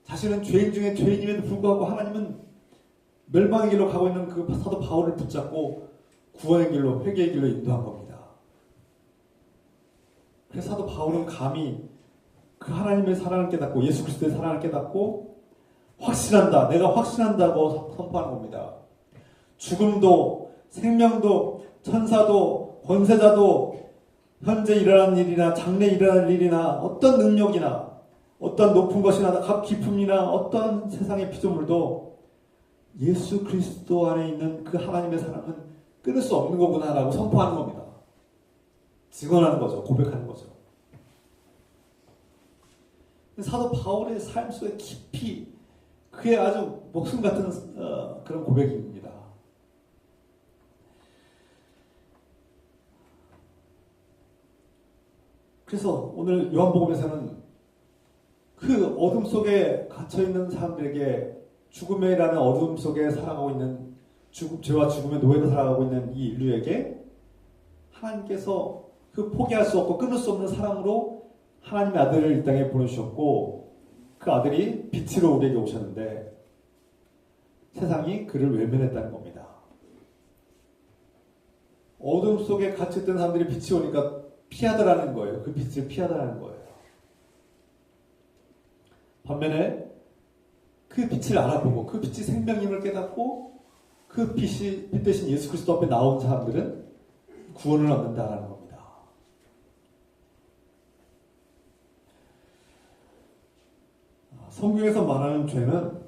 자신은 죄인 중에 죄인임에도 불구하고 하나님은 멸망의 길로 가고 있는 그 사도 바울을 붙잡고 구원의 길로, 회개의 길로 인도한 겁니다. 그래서 사도 바울은 감히 그 하나님의 사랑을 깨닫고 예수 그리스도의 사랑을 깨닫고 확신한다, 내가 확신한다고 선포하는 겁니다. 죽음도 생명도 천사도 권세자도 현재 일어나는 일이나 장래 일어날 일이나 어떤 능력이나 어떤 높은 것이나 각 기품이나 어떤 세상의 피조물도 예수 그리스도 안에 있는 그 하나님의 사랑은 끊을 수 없는 거구나라고 선포하는 겁니다. 증언하는 거죠. 고백하는 거죠. 사도 바울의 삶 속에 깊이 그게 아주 목숨 같은 그런 고백입니다. 그래서 오늘 요한복음에서는 그 어둠 속에 갇혀있는 사람들에게 죽음이라는 어둠 속에 살아가고 있는 죄와 죽음의 노예로 살아가고 있는 이 인류에게 하나님께서 그 포기할 수 없고 끊을 수 없는 사랑으로 하나님의 아들을 이 땅에 보내주셨고 그 아들이 빛으로 우리에게 오셨는데 세상이 그를 외면했다는 겁니다. 어둠 속에 갇혀있던 사람들이 빛이 오니까 피하더라는 거예요. 그 빛을 피하더라는 거예요. 반면에 그 빛을 알아보고 그 빛이 생명임을 깨닫고 그 빛 대신 예수 그리스도 앞에 나온 사람들은 구원을 얻는다라는 겁니다. 성경에서 말하는 죄는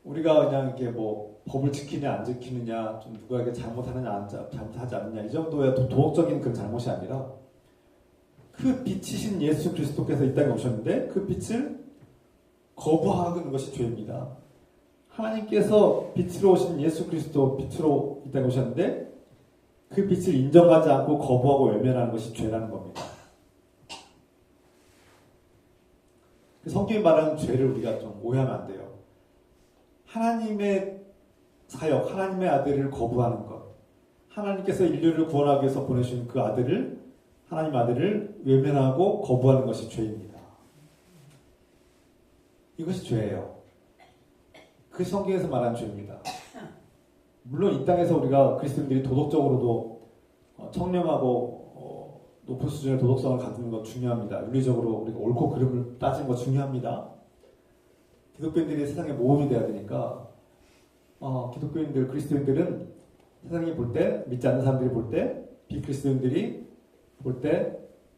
우리가 그냥 이렇게 뭐 법을 지키냐 안 지키느냐 좀 누구에게 잘못하느냐 잘못하지 않느냐 이 정도의 도덕적인 그런 잘못이 아니라 그 빛이신 예수 그리스도께서 이 땅에 오셨는데 그 빛을 거부하는 것이 죄입니다. 하나님께서 빛으로 오신 예수 그리스도 빛으로 이 땅에 오셨는데 그 빛을 인정하지 않고 거부하고 외면하는 것이 죄라는 겁니다. 성경이 말하는 죄를 우리가 좀 오해하면 안 돼요. 하나님의 사역, 하나님의 아들을 거부하는 것, 하나님께서 인류를 구원하기 위해서 보내신 그 아들을 하나님 아들을 외면하고 거부하는 것이 죄입니다. 이것이 죄예요. 그 성경에서 말하는 죄입니다. 물론 이 땅에서 우리가 그리스도인들이 도덕적으로도 청렴하고 높은 수준의 도덕성을 갖는 것 중요합니다. 윤리적으로 우리가 옳고 그름을 따지는 것 중요합니다. 기독교인들이 세상에 모범이 돼야 되니까 기독교인들, 그리스도인들은 세상이 볼 때, 믿지 않는 사람들이 볼 때, 비그리스도인들이 볼 때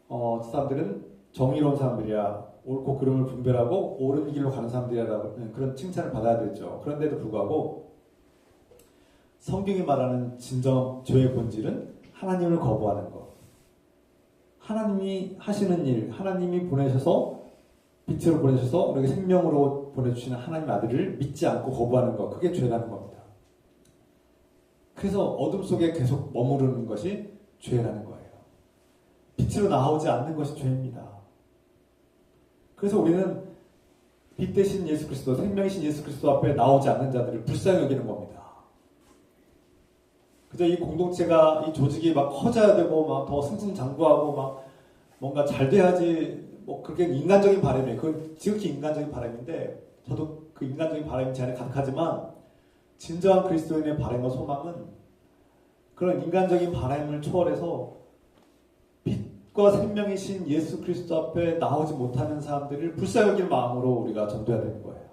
저 사람들은 정의로운 사람들이야. 옳고 그름을 분별하고 옳은 길로 가는 사람들이라는 그런 칭찬을 받아야 되죠. 그런데도 불구하고 성경이 말하는 진정 죄의 본질은 하나님을 거부하는 것. 하나님이 하시는 일, 하나님이 보내셔서 빛으로 보내셔서 우리에게 생명으로 보내주시는 하나님 아들을 믿지 않고 거부하는 것. 그게 죄라는 겁니다. 그래서 어둠 속에 계속 머무르는 것이 죄라는 거예요. 빛으로 나오지 않는 것이 죄입니다. 그래서 우리는 빛 대신 예수 그리스도, 생명이신 예수 그리스도 앞에 나오지 않는 자들을 불쌍히 여기는 겁니다. 그저 이 공동체가, 이 조직이 막 커져야 되고, 막 더 승승장구하고, 막 뭔가 잘 돼야지, 뭐 그렇게 인간적인 바람이에요. 그건 지극히 인간적인 바람인데, 저도 그 인간적인 바람이 제 안에 가득하지만, 진정한 그리스도인의 바람과 소망은 그런 인간적인 바람을 초월해서 빛과 생명이신 예수 그리스도 앞에 나오지 못하는 사람들을 불쌍히 여길 마음으로 우리가 전도해야 되는 거예요.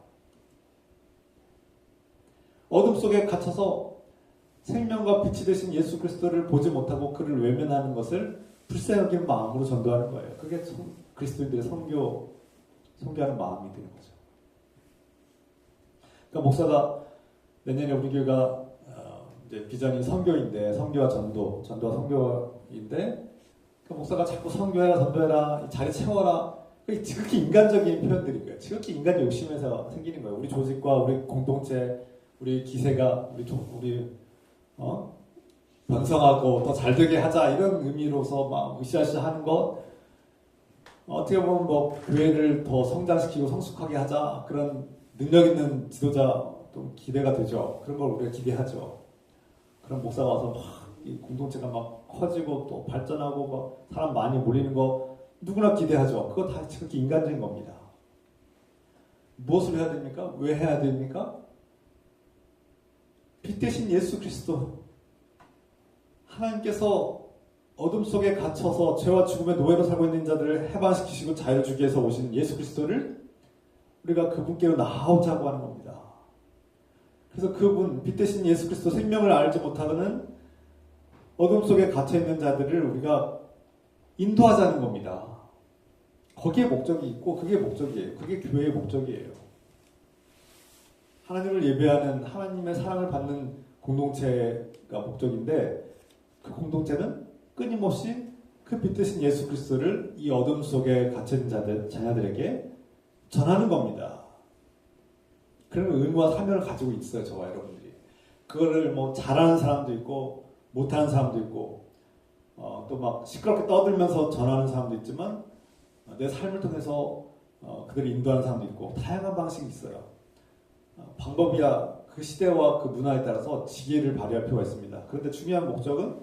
어둠 속에 갇혀서 생명과 빛이 되신 예수 그리스도를 보지 못하고 그를 외면하는 것을 불쌍히 여길 마음으로 전도하는 거예요. 그게 그리스도인들의 선교하는 마음이 되는 거죠. 그러니까 목사가 내년에 우리 교회가 이제 비전이 선교인데, 선교와 전도와 선교인데, 그 목사가 자꾸 선교해라, 전도해라, 자리 채워라. 지극히 인간적인 표현들인 거예요. 지극히 인간 욕심에서 생기는 거예요. 우리 조직과 우리 공동체, 우리 기세가, 우리 번성하고 더 잘되게 하자, 이런 의미로서 막 으쌰으쌰 하는 것, 어떻게 보면 뭐 교회를 더 성장시키고 성숙하게 하자, 그런 능력 있는 지도자 좀 기대가 되죠. 그런 걸 우리가 기대하죠. 그런 목사가 와서 막 이 공동체가 막 커지고 또 발전하고 막 사람 많이 몰리는 거 누구나 기대하죠. 그거 다 그렇게 인간적인 겁니다. 무엇을 해야 됩니까? 왜 해야 됩니까? 빛 대신 예수 그리스도, 하나님께서 어둠 속에 갇혀서 죄와 죽음의 노예로 살고 있는 자들을 해방시키시고 자유를 주기 위해서 오신 예수 그리스도를 우리가 그분께로 나아오자고 하는 겁니다. 그래서 그분, 빛 대신 예수 그리스도, 생명을 알지 못하는 어둠 속에 갇혀있는 자들을 우리가 인도하자는 겁니다. 거기에 목적이 있고 그게 목적이에요. 그게 교회의 목적이에요. 하나님을 예배하는, 하나님의 사랑을 받는 공동체가 목적인데, 그 공동체는 끊임없이 그 빛 대신 예수 그리스도를 이 어둠 속에 갇혀있는 자녀들에게 전하는 겁니다. 그런 의무와 사명을 가지고 있어요, 저와 여러분들이. 그거를 뭐 잘하는 사람도 있고 못하는 사람도 있고 또 막 시끄럽게 떠들면서 전하는 사람도 있지만 내 삶을 통해서 그들을 인도하는 사람도 있고 다양한 방식이 있어요. 방법이야 그 시대와 그 문화에 따라서 지혜를 발휘할 필요가 있습니다. 그런데 중요한 목적은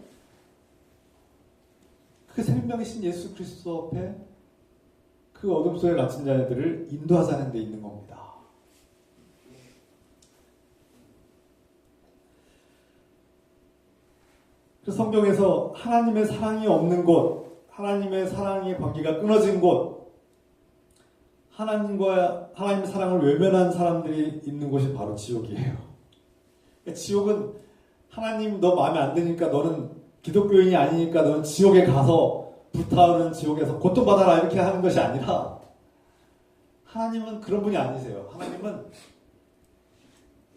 그 생명이신 예수 그리스도 앞에 그 어둠 속에 갇힌 자녀들을 인도하자는 데 있는 겁니다. 그래서 성경에서 하나님의 사랑이 없는 곳, 하나님의 사랑의 관계가 끊어진 곳, 하나님의 사랑을 외면한 사람들이 있는 곳이 바로 지옥이에요. 지옥은 하나님 너 마음에 안 드니까, 너는 기독교인이 아니니까 너는 지옥에 가서 불타오르는 지옥에서 고통받아라 이렇게 하는 것이 아니라, 하나님은 그런 분이 아니세요. 하나님은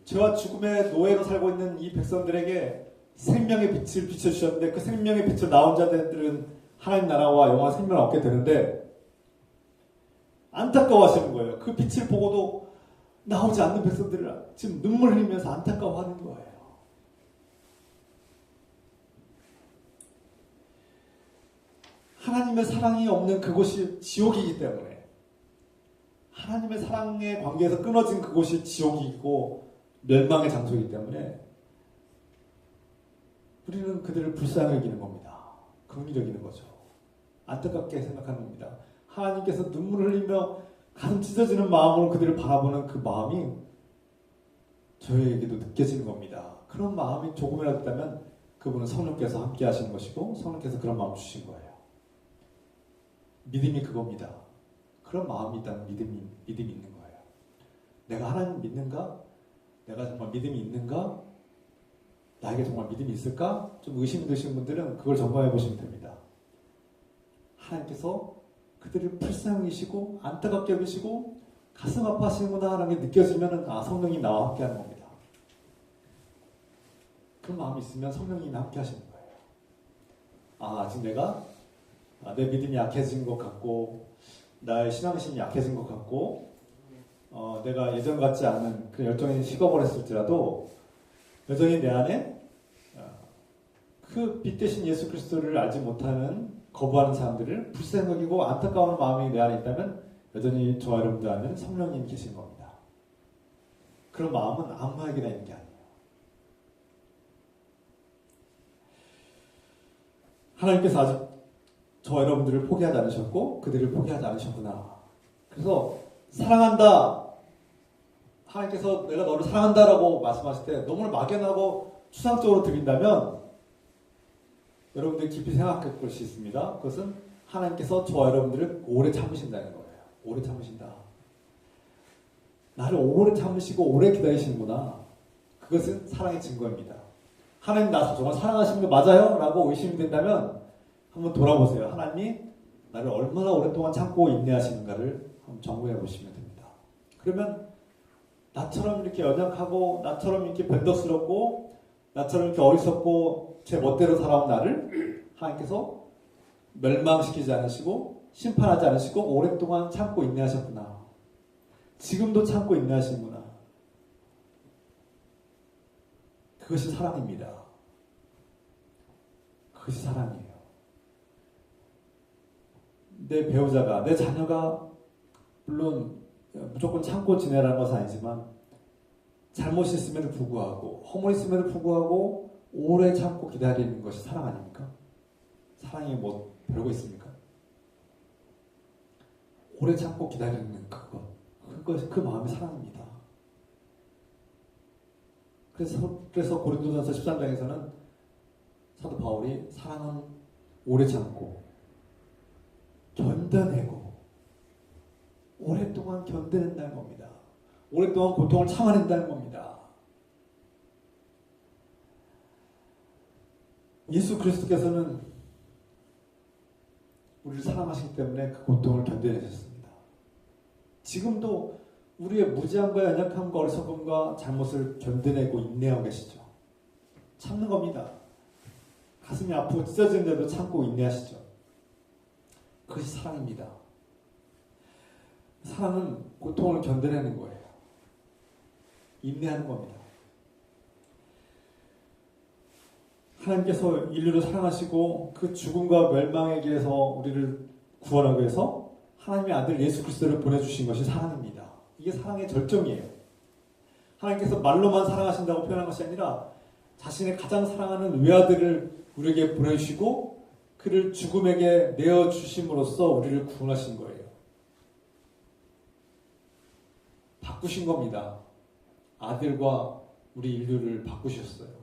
죄와 죽음의 노예로 살고 있는 이 백성들에게 생명의 빛을 비춰주셨는데, 그 생명의 빛을 나온 자들은 하나님 나라와 영원한 생명을 얻게 되는데 안타까워하시는 거예요. 그 빛을 보고도 나오지 않는 백성들을 지금 눈물 흘리면서 안타까워하는 거예요. 하나님의 사랑이 없는 그곳이 지옥이기 때문에, 하나님의 사랑의 관계에서 끊어진 그곳이 지옥이고 멸망의 장소이기 때문에 우리는 그들을 불쌍히 여기는 겁니다. 긍휼히 여기는 거죠. 안타깝게 생각하는 겁니다. 하나님께서 눈물을 흘리며 가슴 찢어지는 마음으로 그들을 바라보는 그 마음이 저희에게도 느껴지는 겁니다. 그런 마음이 조금이라도 있다면 그분은 성령께서 함께 하시는 것이고 성령께서 그런 마음 주신 거예요. 믿음이 그겁니다. 그런 마음이 있다면 믿음이 있는 거예요. 내가 하나님 믿는가? 내가 정말 믿음이 있는가? 나에게 정말 믿음이 있을까? 좀 의심이 드시는 분들은 그걸 점검해 보시면 됩니다. 하나님께서 그들을 불쌍히 여기시고 안타깝게 여기시고 가슴 아파하시는구나 라는 게 느껴지면 성령이 나와 함께 하는 겁니다. 그런 마음이 있으면 성령님이 함께 하시는 거예요. 지금 내가 내 믿음이 약해진 것 같고 나의 신앙심이 약해진 것 같고 내가 예전 같지 않은 그 열정이 식어버렸을지라도 여전히 내 안에 그 빛 대신 예수 그리스도를 알지 못하는, 거부하는 사람들을 불쌍히 여기고 안타까운 마음이 내 안에 있다면 여전히 저와 여러분들 안에는 성령님이 계신 겁니다. 그런 마음은 아무에게나 있는 게 아니에요. 하나님께서 아직 저와 여러분들을 포기하지 않으셨고 그들을 포기하지 않으셨구나. 그래서 사랑한다, 하나님께서 내가 너를 사랑한다라고 말씀하실 때 너무 막연하고 추상적으로 드린다면 여러분들이 깊이 생각할 것이 있습니다. 그것은 하나님께서 저와 여러분들을 오래 참으신다는 거예요. 오래 참으신다. 나를 오래 참으시고 오래 기다리시는구나. 그것은 사랑의 증거입니다. 하나님 나 정말 사랑하시는 거 맞아요? 라고 의심이 된다면 한번 돌아보세요. 하나님이 나를 얼마나 오랫동안 참고 인내하시는가를 한번 점검해 보시면 됩니다. 그러면 나처럼 이렇게 연약하고 나처럼 이렇게 변덕스럽고 나처럼 이렇게 어리석고 제 멋대로 살아온 나를 하나님께서 멸망시키지 않으시고 심판하지 않으시고 오랫동안 참고 인내하셨구나. 지금도 참고 인내하시는구나. 그것이 사랑입니다. 그것이 사랑이에요. 내 배우자가, 내 자녀가 물론 무조건 참고 지내라는 것은 아니지만 잘못이 있음에도 불구하고 허물이 있음에도 불구하고 오래 참고 기다리는 것이 사랑 아닙니까? 사랑이 뭐 별거 있습니까? 오래 참고 기다리는 그 마음이 사랑입니다. 그래서 고린도전서 13장에서는 사도 바울이 사랑은 오래 참고 견뎌내고 오랫동안 견뎌낸다는 겁니다. 오랫동안 고통을 참아낸다는 겁니다. 예수 그리스도께서는 우리를 사랑하시기 때문에 그 고통을 견뎌내셨습니다. 지금도 우리의 무지함과 연약함과 어리석음과 잘못을 견뎌내고 인내하고 계시죠. 참는 겁니다. 가슴이 아프고 찢어지는데도 참고 인내하시죠. 그것이 사랑입니다. 사랑은 고통을 견뎌내는 거예요. 인내하는 겁니다. 하나님께서 인류를 사랑하시고 그 죽음과 멸망에 길에서 우리를 구원하기 위해서 하나님의 아들 예수 그리스도를 보내주신 것이 사랑입니다. 이게 사랑의 절정이에요. 하나님께서 말로만 사랑하신다고 표현한 것이 아니라 자신의 가장 사랑하는 외아들을 우리에게 보내주시고 그를 죽음에게 내어주심으로써 우리를 구원하신 거예요. 바꾸신 겁니다. 아들과 우리 인류를 바꾸셨어요.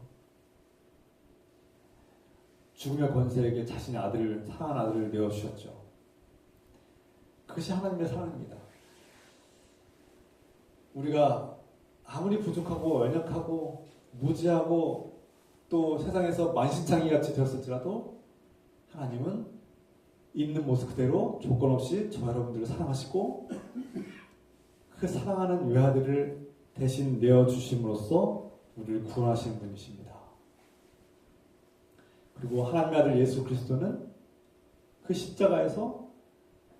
죽음의 권세에게 자신의 아들을, 사랑하는 아들을 내어주셨죠. 그것이 하나님의 사랑입니다. 우리가 아무리 부족하고 연약하고 무지하고 또 세상에서 만신창이 같이 되었을지라도 하나님은 있는 모습 그대로 조건 없이 저 여러분들을 사랑하시고 그 사랑하는 외아들을 대신 내어주심으로써 우리를 구원하시는 분이십니다. 그리고 하나님의 아들 예수 그리스도는 그 십자가에서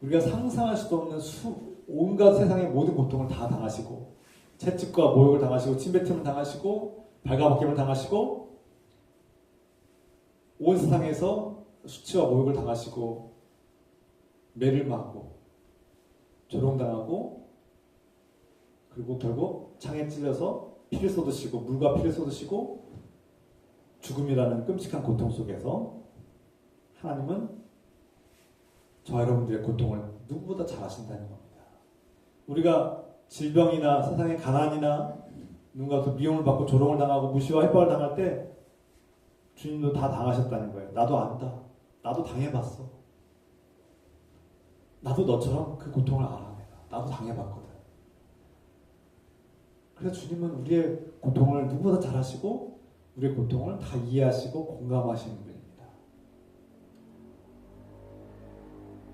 우리가 상상할 수도 없는 온갖 세상의 모든 고통을 다 당하시고 채찍과 모욕을 당하시고 침뱉음을 당하시고 발가벗김을 당하시고 온 세상에서 수치와 모욕을 당하시고 매를 맞고 조롱당하고 그리고 결국 창에 찔려서 피를 쏟으시고 물과 피를 쏟으시고 죽음이라는 끔찍한 고통 속에서 하나님은 저 여러분들의 고통을 누구보다 잘 아신다는 겁니다. 우리가 질병이나 세상의 가난이나 누군가 그 미움을 받고 조롱을 당하고 무시와 핍박을 당할 때 주님도 다 당하셨다는 거예요. 나도 안다. 나도 당해봤어. 나도 너처럼 그 고통을 알아. 나도 당해봤거든. 그래서 주님은 우리의 고통을 누구보다 잘 아시고 우리의 고통을 다 이해하시고 공감하시는 분입니다.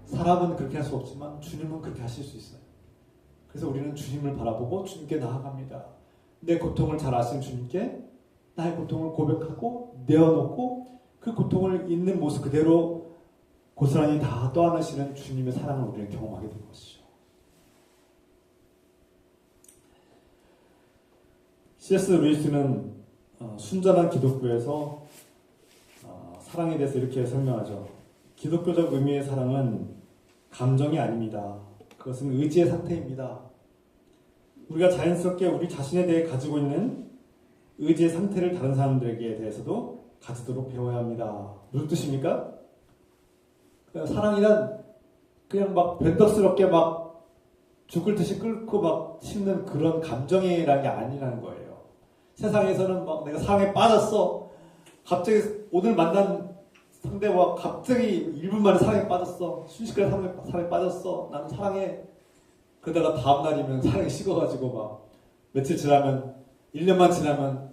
사람은 그렇게 할 수 없지만 주님은 그렇게 하실 수 있어요. 그래서 우리는 주님을 바라보고 주님께 나아갑니다. 내 고통을 잘 아시는 주님께 나의 고통을 고백하고 내어놓고 그 고통을 있는 모습 그대로 고스란히 다 떠안으시는 주님의 사랑을 우리는 경험하게 된 것이죠. C.S. 루이스는 순전한 기독교에서 사랑에 대해서 이렇게 설명하죠. 기독교적 의미의 사랑은 감정이 아닙니다. 그것은 의지의 상태입니다. 우리가 자연스럽게 우리 자신에 대해 가지고 있는 의지의 상태를 다른 사람들에게 대해서도 가지도록 배워야 합니다. 무슨 뜻입니까? 사랑이란 그냥 막 변덕스럽게 막 죽을 듯이 끓고 막 식는 그런 감정이라는 게 아니라는 거예요. 세상에서는 막 내가 사랑에 빠졌어. 갑자기 오늘 만난 상대와 갑자기 1분 만에 사랑에 빠졌어. 순식간에 사랑에 빠졌어. 나는 사랑해. 그러다가 다음날이면 사랑이 식어가지고 막 며칠 지나면 1년만 지나면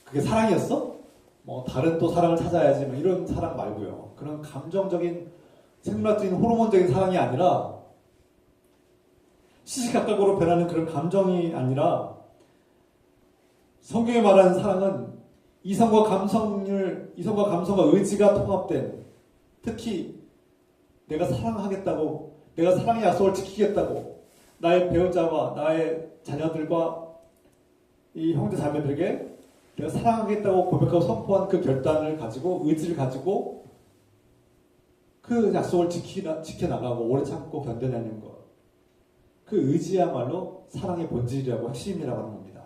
그게 사랑이었어? 뭐 다른 또 사랑을 찾아야지 뭐 이런 사랑 말고요. 그런 감정적인 생물학적인 호르몬적인 사랑이 아니라 시시각각으로 변하는 그런 감정이 아니라 성경에 말하는 사랑은 이성과 감성과 의지가 통합된, 특히 내가 사랑하겠다고, 내가 사랑의 약속을 지키겠다고 나의 배우자와 나의 자녀들과 이 형제 자매들에게 내가 사랑하겠다고 고백하고 선포한 그 결단을 가지고 의지를 가지고 그 약속을 지켜나가고 오래 참고 견뎌내는 것, 그 의지야말로 사랑의 본질이라고 핵심이라고 하는 겁니다.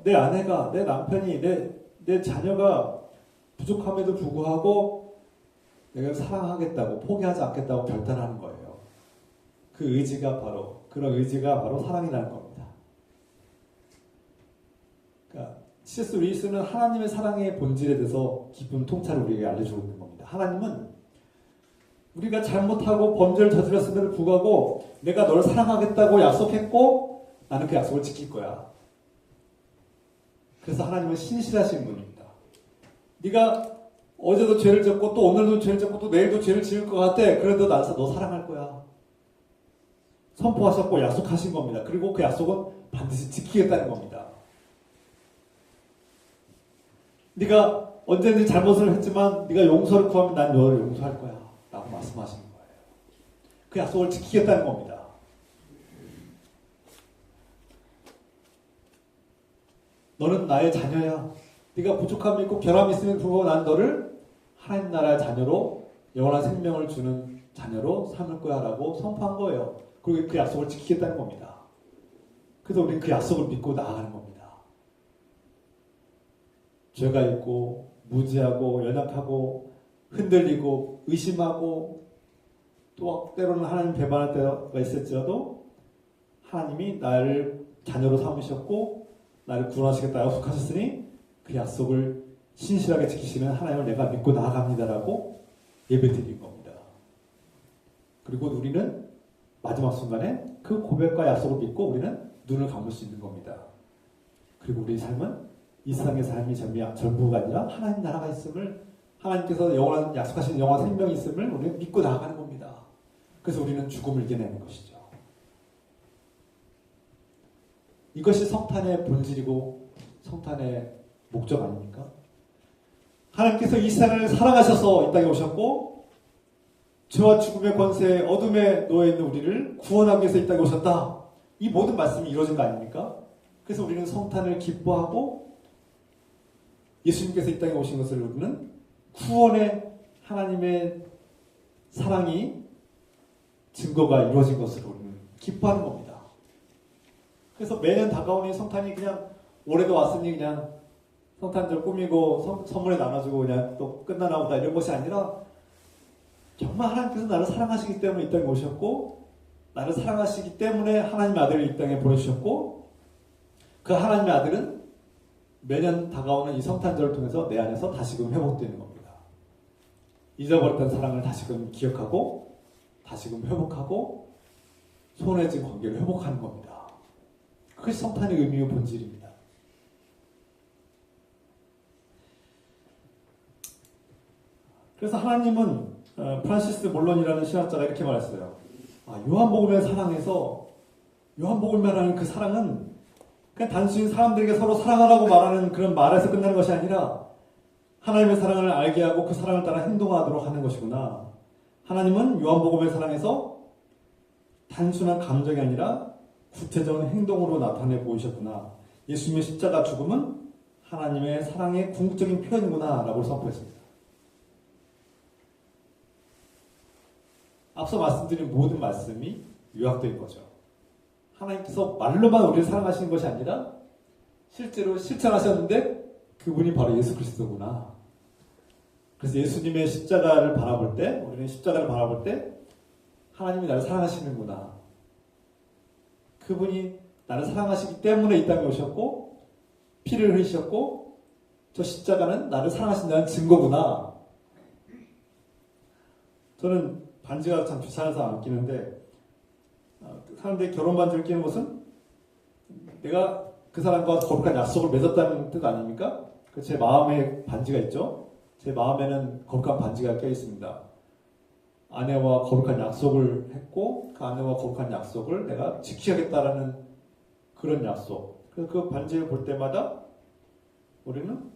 내 아내가, 내 남편이, 내 자녀가 부족함에도 불구하고 내가 사랑하겠다고, 포기하지 않겠다고 결단하는 거예요. 그 의지가 바로, 그런 의지가 바로 사랑이라는 겁니다. 그러니까 C.S. 루이스는 하나님의 사랑의 본질에 대해서 깊은 통찰을 우리에게 알려주고 있는 겁니다. 하나님은 우리가 잘못하고 범죄를 저질렀음에도 불구하고 내가 널 사랑하겠다고 약속했고 나는 그 약속을 지킬 거야. 그래서 하나님은 신실하신 분입니다. 네가 어제도 죄를 졌고 또 오늘도 죄를 졌고 또 내일도 죄를 지을 것 같아. 그래도 나서 너 사랑할 거야. 선포하셨고 약속하신 겁니다. 그리고 그 약속은 반드시 지키겠다는 겁니다. 네가 언제든지 잘못을 했지만 네가 용서를 구하면 난 너를 용서할 거야. 라고 말씀하시는 거예요. 그 약속을 지키겠다는 겁니다. 너는 나의 자녀야. 네가 부족함이 있고 결함이 있으면 불구하고 난 너를 하나님 나라의 자녀로 영원한 생명을 주는 자녀로 삼을 거야 라고 선포한 거예요. 그리고 그 약속을 지키겠다는 겁니다. 그래서 우리는 그 약속을 믿고 나아가는 겁니다. 죄가 있고 무지하고 연약하고 흔들리고 의심하고 또 때로는 하나님 배반할 때가 있을지라도 하나님이 나를 자녀로 삼으셨고 나를 구원하시겠다 약속하셨으니 그 약속을 신실하게 지키시는 하나님을 내가 믿고 나아갑니다라고 예배드린 겁니다. 그리고 우리는 마지막 순간에 그 고백과 약속을 믿고 우리는 눈을 감을 수 있는 겁니다. 그리고 우리 삶은 이 세상의 삶이 전부가 아니라 하나님 나라가 있음을 하나님께서 영원한 약속하신 영원한 생명이 있음을 우리는 믿고 나아가는 겁니다. 그래서 우리는 죽음을 이겨내는 것이죠. 이것이 성탄의 본질이고 성탄의 목적 아닙니까? 하나님께서 이 세상을 사랑하셔서 이 땅에 오셨고 죄와 죽음의 권세에 어둠에 놓여있는 우리를 구원하기 위해서 이 땅에 오셨다. 이 모든 말씀이 이루어진 거 아닙니까? 그래서 우리는 성탄을 기뻐하고 예수님께서 이 땅에 오신 것을 우리는 구원의 하나님의 사랑이 증거가 이루어진 것으로 우리는 기뻐하는 겁니다. 그래서 매년 다가오는 성탄이 그냥 올해도 왔으니 그냥 성탄절 꾸미고 선물에 나눠주고 그냥 또 끝나나 보다 이런 것이 아니라 정말 하나님께서 나를 사랑하시기 때문에 이 땅에 오셨고 나를 사랑하시기 때문에 하나님의 아들을 이 땅에 보내주셨고 그 하나님의 아들은 매년 다가오는 이 성탄절을 통해서 내 안에서 다시금 회복되는 겁니다. 잊어버렸던 사랑을 다시금 기억하고 다시금 회복하고 소원해진 관계를 회복하는 겁니다. 그것이 성탄의 의미와 본질입니다. 그래서 하나님은 프란시스 몰론이라는 신학자가 이렇게 말했어요. 요한복음의 사랑에서 요한복음에 말하는 그 사랑은 그냥 단순히 사람들에게 서로 사랑하라고 말하는 그런 말에서 끝나는 것이 아니라 하나님의 사랑을 알게 하고 그 사랑을 따라 행동하도록 하는 것이구나. 하나님은 요한복음의 사랑에서 단순한 감정이 아니라 구체적인 행동으로 나타내 보이셨구나. 예수님의 십자가 죽음은 하나님의 사랑의 궁극적인 표현이구나 라고 선포했습니다. 앞서 말씀드린 모든 말씀이 요약된 거죠. 하나님께서 말로만 우리를 사랑하시는 것이 아니라 실제로 실천하셨는데 그분이 바로 예수 그리스도구나. 그래서 예수님의 십자가를 바라볼 때 우리는 십자가를 바라볼 때 하나님이 나를 사랑하시는구나. 그분이 나를 사랑하시기 때문에 이 땅에 오셨고 피를 흘리셨고 저 십자가는 나를 사랑하신다는 증거구나. 저는 반지가 참 귀찮아서 안 끼는데 사람들이 결혼 반지를 끼는 것은 내가 그 사람과 거룩한 약속을 맺었다는 뜻 아닙니까? 제 마음에 반지가 있죠. 제 마음에는 거룩한 반지가 껴 있습니다. 아내와 거룩한 약속을 했고 그 아내와 거룩한 약속을 내가 지키겠다라는 그런 약속. 그래서 그 반지를 볼 때마다 우리는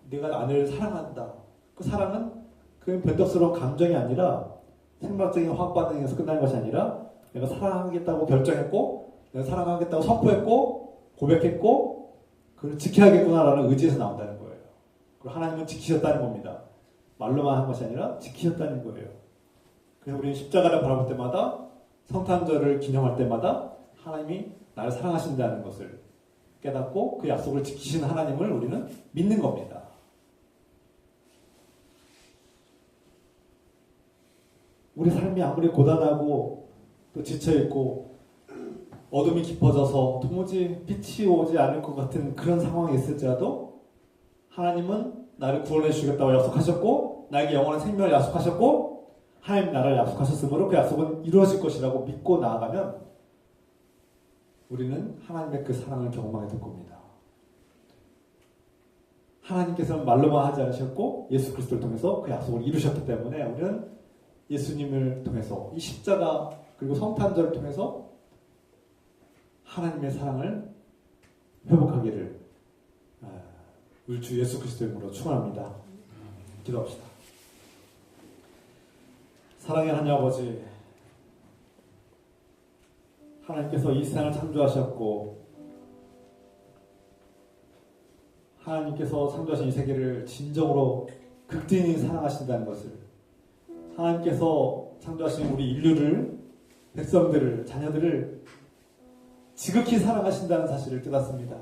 내가 아내를 사랑한다. 그 사랑은 그 변덕스러운 감정이 아니라 생물학적인 화학 반응에서 끝나는 것이 아니라 내가 사랑하겠다고 결정했고 내가 사랑하겠다고 선포했고 고백했고 그걸 지켜야겠구나라는 의지에서 나온다는 거예요. 그리고 하나님은 지키셨다는 겁니다. 말로만 한 것이 아니라 지키셨다는 거예요. 그래서 우리는 십자가를 바라볼 때마다, 성탄절을 기념할 때마다 하나님이 나를 사랑하신다는 것을 깨닫고 그 약속을 지키시는 하나님을 우리는 믿는 겁니다. 우리 삶이 아무리 고단하고 또 지쳐있고 어둠이 깊어져서 도무지 빛이 오지 않을 것 같은 그런 상황이 있을지라도 하나님은 나를 구원해 주시겠다고 약속하셨고 나에게 영원한 생명을 약속하셨고 하나님 나를 약속하셨으므로 그 약속은 이루어질 것이라고 믿고 나아가면 우리는 하나님의 그 사랑을 경험하게 될 겁니다. 하나님께서는 말로만 하지 않으셨고 예수 그리스도를 통해서 그 약속을 이루셨기 때문에 우리는 예수님을 통해서 이 십자가 그리고 성탄절을 통해서 하나님의 사랑을 회복하기를 우리 주 예수 그리스도의 이름으로 축원합니다. 기도합시다. 사랑의 하나님 아버지, 하나님께서 이 세상을 창조하셨고 하나님께서 창조하신 이 세계를 진정으로 극진히 사랑하신다는 것을, 하나님께서 창조하신 우리 인류를, 백성들을, 자녀들을 지극히 사랑하신다는 사실을 깨닫습니다.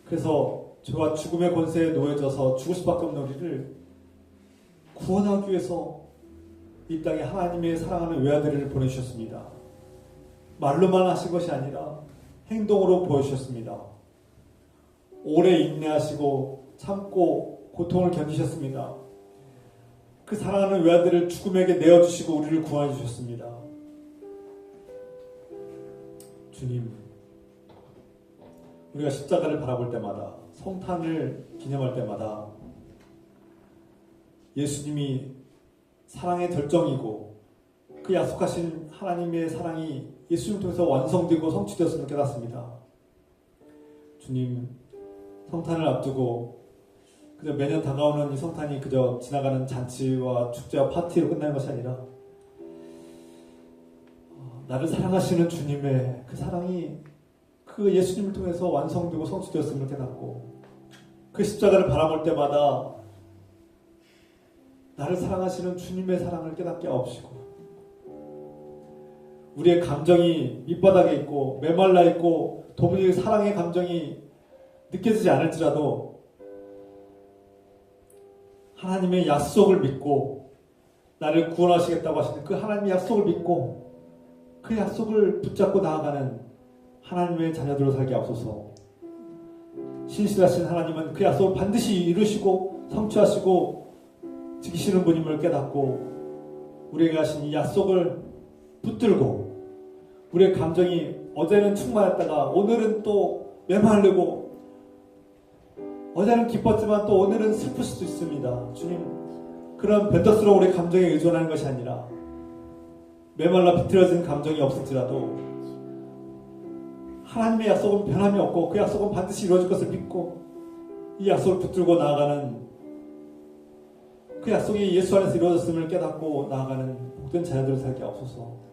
그래서 죄와 죽음의 권세에 놓여져서 죽을 수밖에 없는 우리를 구원하기 위해서 이 땅에 하나님의 사랑하는 외아들을 보내주셨습니다. 말로만 하신 것이 아니라 행동으로 보여주셨습니다. 오래 인내하시고 참고 고통을 견디셨습니다. 그 사랑하는 외아들을 죽음에게 내어주시고 우리를 구원해 주셨습니다. 주님, 우리가 십자가를 바라볼 때마다, 성탄을 기념할 때마다 예수님이 사랑의 절정이고 그 약속하신 하나님의 사랑이 예수님을 통해서 완성되고 성취되었음을 깨닫습니다. 주님, 성탄을 앞두고 그저 매년 다가오는 이 성탄이 그저 지나가는 잔치와 축제와 파티로 끝나는 것이 아니라 나를 사랑하시는 주님의 그 사랑이 그 예수님을 통해서 완성되고 성취되었음을 깨닫고 그 십자가를 바라볼 때마다 나를 사랑하시는 주님의 사랑을 깨닫게 하옵시고, 우리의 감정이 밑바닥에 있고 메말라 있고 도무지 사랑의 감정이 느껴지지 않을지라도 하나님의 약속을 믿고 나를 구원하시겠다고 하시는 그 하나님의 약속을 믿고 그 약속을 붙잡고 나아가는 하나님의 자녀들로 살게 하옵소서. 신실하신 하나님은 그 약속을 반드시 이루시고 성취하시고 지키시는 분임을 깨닫고 우리에게 하신 이 약속을 붙들고 우리의 감정이 어제는 충만했다가 오늘은 또 메마르고 어제는 기뻤지만 또 오늘은 슬플 수도 있습니다. 주님, 그런 변덕스러운 우리의 감정에 의존하는 것이 아니라 메말라 비틀어진 감정이 없을지라도 하나님의 약속은 변함이 없고 그 약속은 반드시 이루어질 것을 믿고 이 약속을 붙들고 나아가는, 그 약속이 예수 안에서 이루어졌음을 깨닫고 나아가는 복된 자녀들을 살게 하옵소서.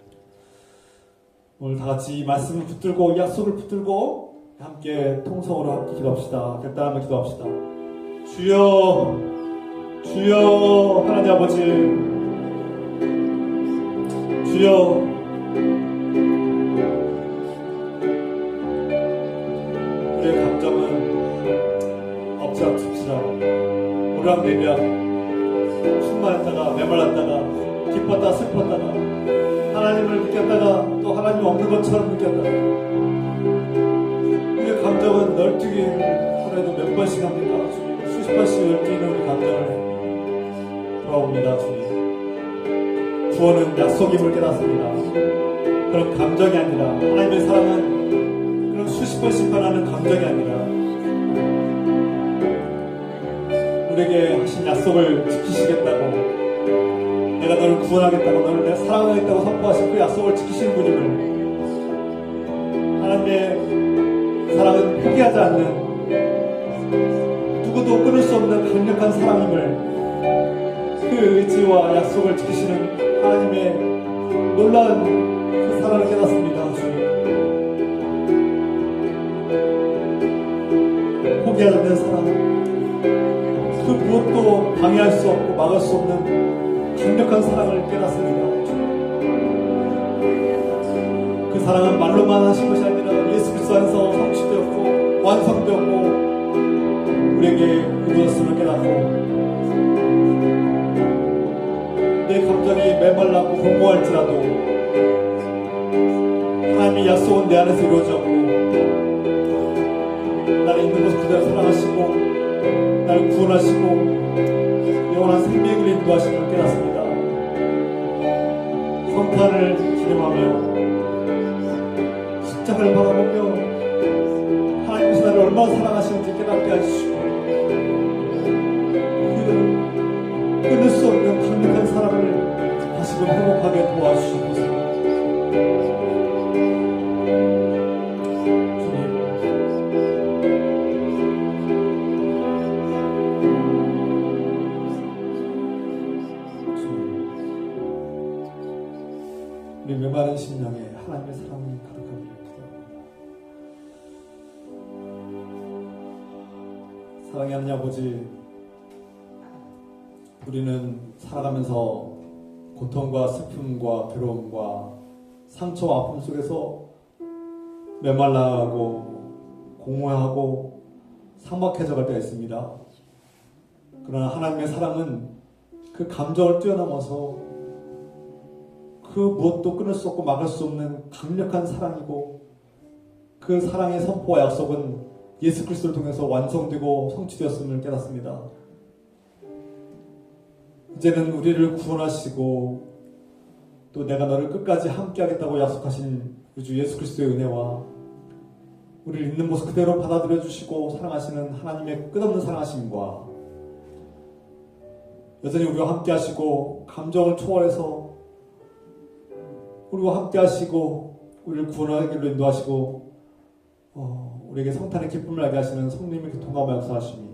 오늘 다같이 이 말씀을 붙들고 이 약속을 붙들고 함께 통성으로 함께 기도합시다. 결단하며 기도합시다. 주여, 주여, 하나님 아버지, 주여, 우리의 감정은 엎치락뒤치락 오락내락 충만했다가 메말랐다가 기뻤다가 슬펐다가 하나님을 느꼈다가 또 하나님 없는 것처럼 느꼈다가 우리의 감정은 널뛰기 하루에도 몇 번씩 합니까? 주님, 수십 번씩 널뛰는 우리 감정을 돌아옵니다. 주님, 구원은 약속임을 깨닫습니다. 그런 감정이 아니라 하나님의 사랑은 그런 수십 번씩 변하는 감정이 아니라 우리에게 하신 약속을 지키시겠다고, 내가 너를 구원하겠다고, 너를 내가 사랑하겠다고 선포하신 그 약속을 지키시는 분임을, 하나님의 사랑은 포기하지 않는, 누구도 끊을 수 없는 강력한 사랑임을, 그 의지와 약속을 지키시는 하나님의 놀라운 그 사랑을 깨닫습니다. 주님, 포기하지 않는 사랑, 그 무엇도 방해할 수 없고 막을 수 없는 강력한 사랑을 깨닫습니다. 그 사랑은 말로만 하신 것이 아니라 예수 그리스도 안에서 성취되었고 완성되었고 우리에게 이루어졌음을 깨닫고 내 감정이 메말라고 공모할지라도 하나님의 약속은 내 안에서 이루어졌고 나를 있는 곳 그대로 사랑하시고 나를 구원하시고 영원한 생명을 인도하심을 깨닫습니다. 성탄을 기념하며 십자가를 바라보며 하나님께서 나를 얼마나 사랑하시는지 깨닫게 하시고 그 끊을 수 없는 강력한 사랑을 다시금 회복하게 도와주시옵소서. 우리 메마른 심령에 하나님의 사랑이 가득하기를 기도합니다. 사랑의 하나님 아버지, 우리는 살아가면서 고통과 슬픔과 괴로움과 상처와 아픔 속에서 메말라하고 공허하고 삭막해져 갈 때가 있습니다. 그러나 하나님의 사랑은 그 감정을 뛰어넘어서 그 무엇도 끊을 수 없고 막을 수 없는 강력한 사랑이고 그 사랑의 선포와 약속은 예수 그리스도를 통해서 완성되고 성취되었음을 깨닫습니다. 이제는 우리를 구원하시고 또 내가 너를 끝까지 함께하겠다고 약속하신 우리 주 예수 그리스도의 은혜와 우리를 있는 모습 그대로 받아들여 주시고 사랑하시는 하나님의 끝없는 사랑하심과 여전히 우리와 함께하시고 감정을 초월해서 우리와 함께 하시고 우리를 구원하기로 인도하시고 우리에게 성탄의 기쁨을 알게 하시는 성령님의 교통과 역사하심이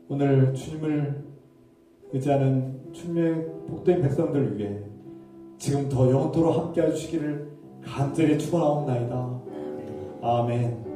오늘 주님을 의지하는 주님의 복된 백성들 위해 지금 더 영원토록 함께 해주시기를 간절히 축원하옵나이다. 아멘.